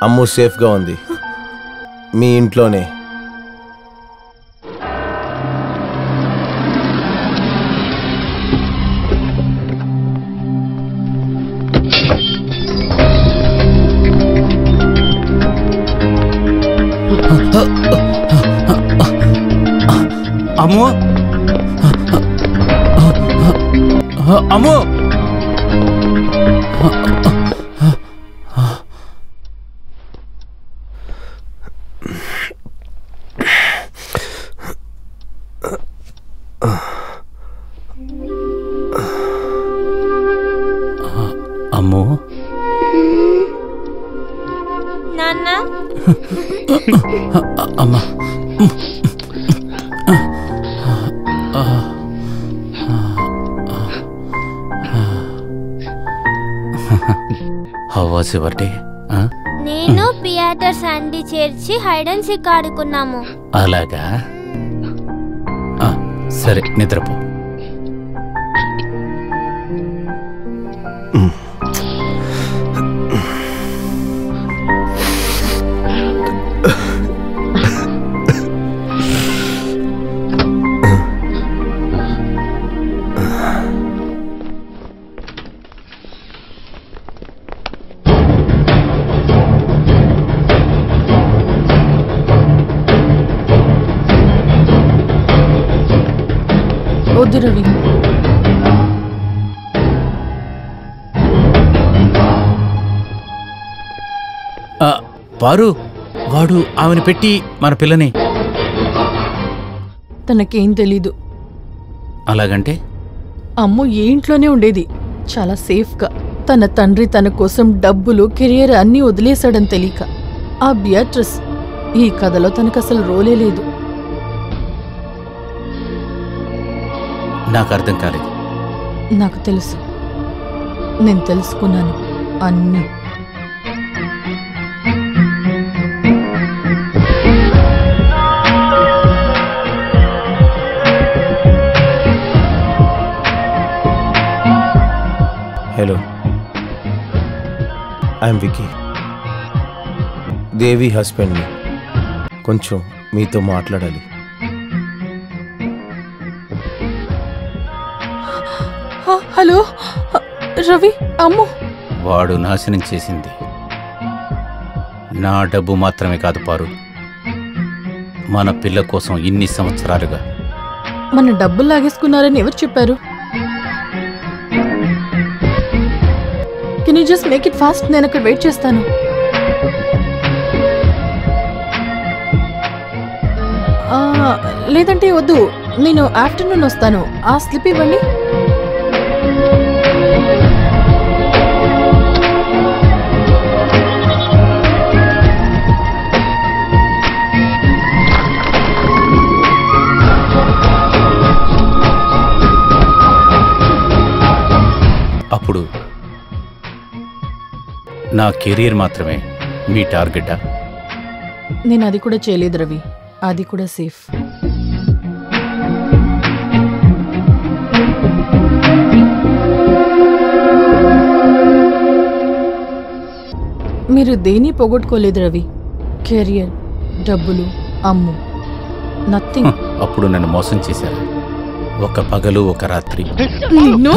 అమ్ము సేఫ్గా ఉంది మీ ఇంట్లోనే అమ్మో అమ్మో అమ్మో నాన్న అమ్మా హౌ వాస్ యువర్ డే నేను పియాటర్ శాండీ చేర్చి హైడ్ అండ్ సీక్ ఆడుకున్నాము. అలాగా సరే నిద్రపో. వద్దు రవి, పారు, వాడు ఆమెను పెట్టి మన పిల్లని. తనకేం తెలీదు. అలాగంటే అమ్ము ఏ ఇంట్లోనే ఉండేది, చాలా సేఫ్గా. తన తండ్రి తన కోసం డబ్బులు, కెరియర్ అన్నీ వదిలేశాడని తెలియక. ఆ బియాట్రిస్ ఈ కథలో తనకసలు రోలే లేదు. నాకు అర్థం కాలేదు. నాకు తెలుసు, నేను తెలుసుకున్నాను అన్నీ. హలో, ఐఎమ్ వికీ, దేవి హస్బెండ్ని. కొంచెం మీతో మాట్లాడాలి. హలో రవి, అమ్ము. వాడు నాశనం చేసింది నా డబ్బు మాత్రమే కాదు పారు, మన పిల్ల కోసం ఇన్ని సంవత్సరాలుగా. మన డబ్బులు లాగేసుకున్నారని ఎవరు చెప్పారు? Can you just make it fast? నేను అక్కడ వెయిట్ చేస్తాను. లేదంటే వద్దు, నేను ఆఫ్టర్నూన్ వస్తాను. ఆ స్లిప్ ఇవ్వండి. అప్పుడు నా కెరీర్ మాత్రమే మీ టార్గెటా? నేను అది కూడా చేయలేదు రవి, అది కూడా సేఫ్. మీరు దేన్ని పోగొట్టుకోలేదు రవి. కెరియర్, డబ్బులు, అమ్ము, నథింగ్. అప్పుడు నన్ను మోసం చేశారు. ఒక పగలు, ఒక రాత్రి. నిన్ను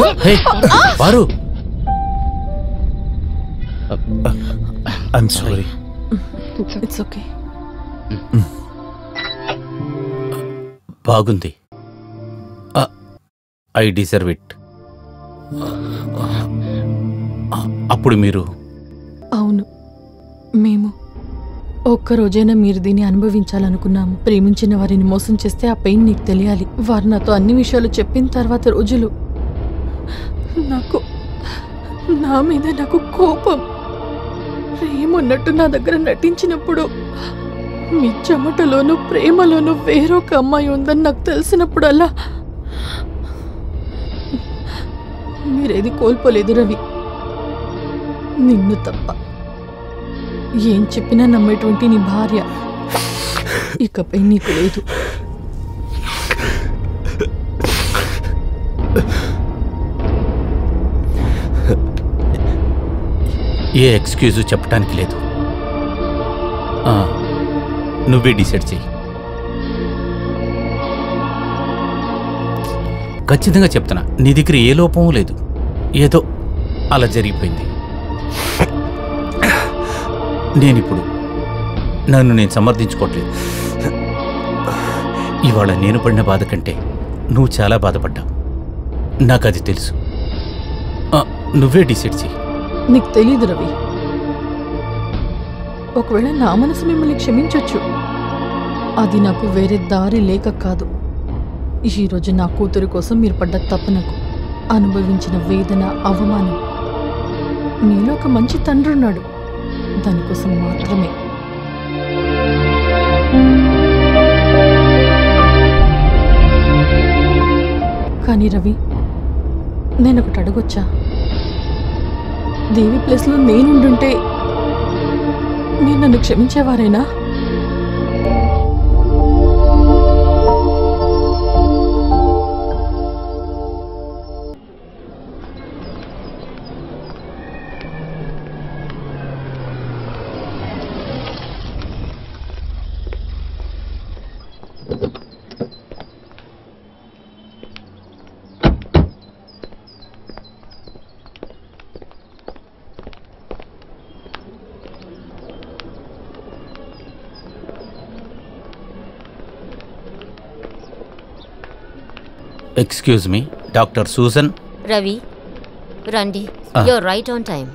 వారు, ఐఎమ్ సారీ. It's okay. బాగుంది. I deserve it. అప్పుడు మీరు? అవును, మేము ఒక్కరోజైనా మీరు దీన్ని అనుభవించాలనుకున్నాము. ప్రేమించిన వారిని మోసం చేస్తే ఆ పెయిన్ నీకు తెలియాలి. వారు నాతో అన్ని విషయాలు చెప్పిన తర్వాత రోజులు నాకు, నా మీద నాకు కోపం, ప్రేమన్నట్టు నా దగ్గర నటించినప్పుడు, మీ చెమటలోనూ ప్రేమలోనూ వేరొక అమ్మాయి ఉందని నాకు తెలిసినప్పుడల్లా మీరేది కోల్పోలేదు రవి, నిన్ను తప్ప. ఏం చెప్పినా నమ్మేటువంటి నీ భార్య ఇకపై నీకు లేదు. ఏ ఎక్స్క్యూజు చెప్పడానికి లేదు. నువ్వే డిసైడ్ చెయ్యి. ఖచ్చితంగా చెప్తున్నా, నీ దగ్గర ఏ లోపమూ లేదు. ఏదో అలా జరిగిపోయింది. నేనిప్పుడు నన్ను నేను సమర్థించుకోవట్లేదు. ఇవాళ నేను పడిన బాధ కంటే నువ్వు చాలా బాధపడ్డావు. నాకు అది తెలుసు. నువ్వే డిసైడ్ చెయ్యి. నీకు తెలీదు రవి, ఒకవేళ నా మనసు మిమ్మల్ని క్షమించొచ్చు. అది నాకు వేరే దారి లేక కాదు. ఈరోజు నా కూతురు కోసం మీరు పడ్డ తపనకు, అనుభవించిన వేదన, అవమానం, మీలో ఒక మంచి తండ్రి ఉన్నాడు, దానికోసం మాత్రమే. కానీ రవి, నేను ఒకటి అడగొచ్చా? దేవి ప్లేస్లో నేనుండుంటే మీరు నన్ను క్షమించేవారేనా? Excuse me, doctor Susan. Ravi రండి, you're right on time.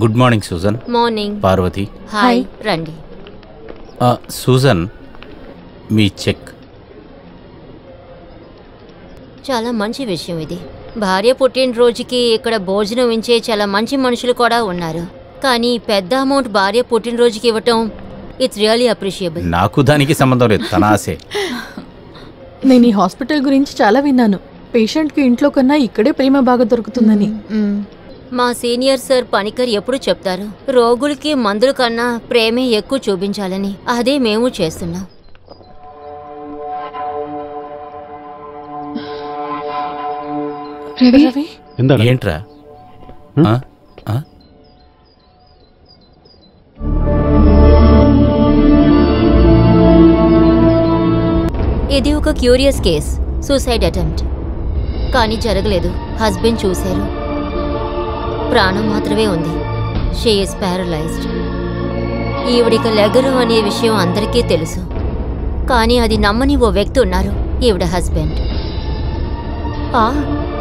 Good morning Susan. Morning. Parvathi. Hi. రండి. సూజన్, మీ చెక్. చాలా మంచి విషయం ఇది. భార్య పుట్టినరోజుకి ఇక్కడ భోజనం ఇచ్చే చాలా మంచి మనుషులు కూడా ఉన్నారు. కానీ పెద్ద అమౌంట్ భార్య పుట్టినరోజుకి ఇవ్వటం ఇట్స్ రియల్లీ అప్రిషియబుల్. నాకు దానికి సంబంధం లేదు, తన ఆశే. నేను ఈ హాస్పిటల్ గురించి చాలా విన్నాను. పేషెంట్కి ఇంట్లో కన్నా ఇక్కడే ప్రేమ బాగా దొరుకుతుందని. మా సీనియర్ సార్ పనికర్ ఎప్పుడు చెప్తారు, రోగులకి మందుల కన్నా ప్రేమే ఎక్కువ చూపించాలని. అదే మేము చేస్తున్నాం. ఏంట్రా? ఇది ఒక క్యూరియస్ కేస్, సూసైడ్ అటెంప్ట్. కానీ జరగలేదు. హస్బెండ్ చూశారు, ప్రాణం మాత్రమే ఉంది. She is paralysed. ఈవిడిక లెగరు అనే విషయం అందరికీ తెలుసు, కానీ అది నమ్మని ఓ వ్యక్తి ఉన్నారు, ఈవిడ హస్బెండ్.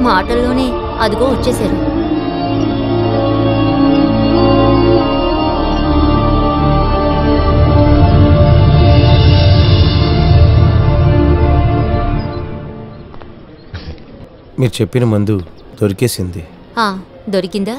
మాటల్లోనే అదిగో వచ్చేశారు. మీరు చెప్పిన మందు దొరికేసింది. దొరికిందా?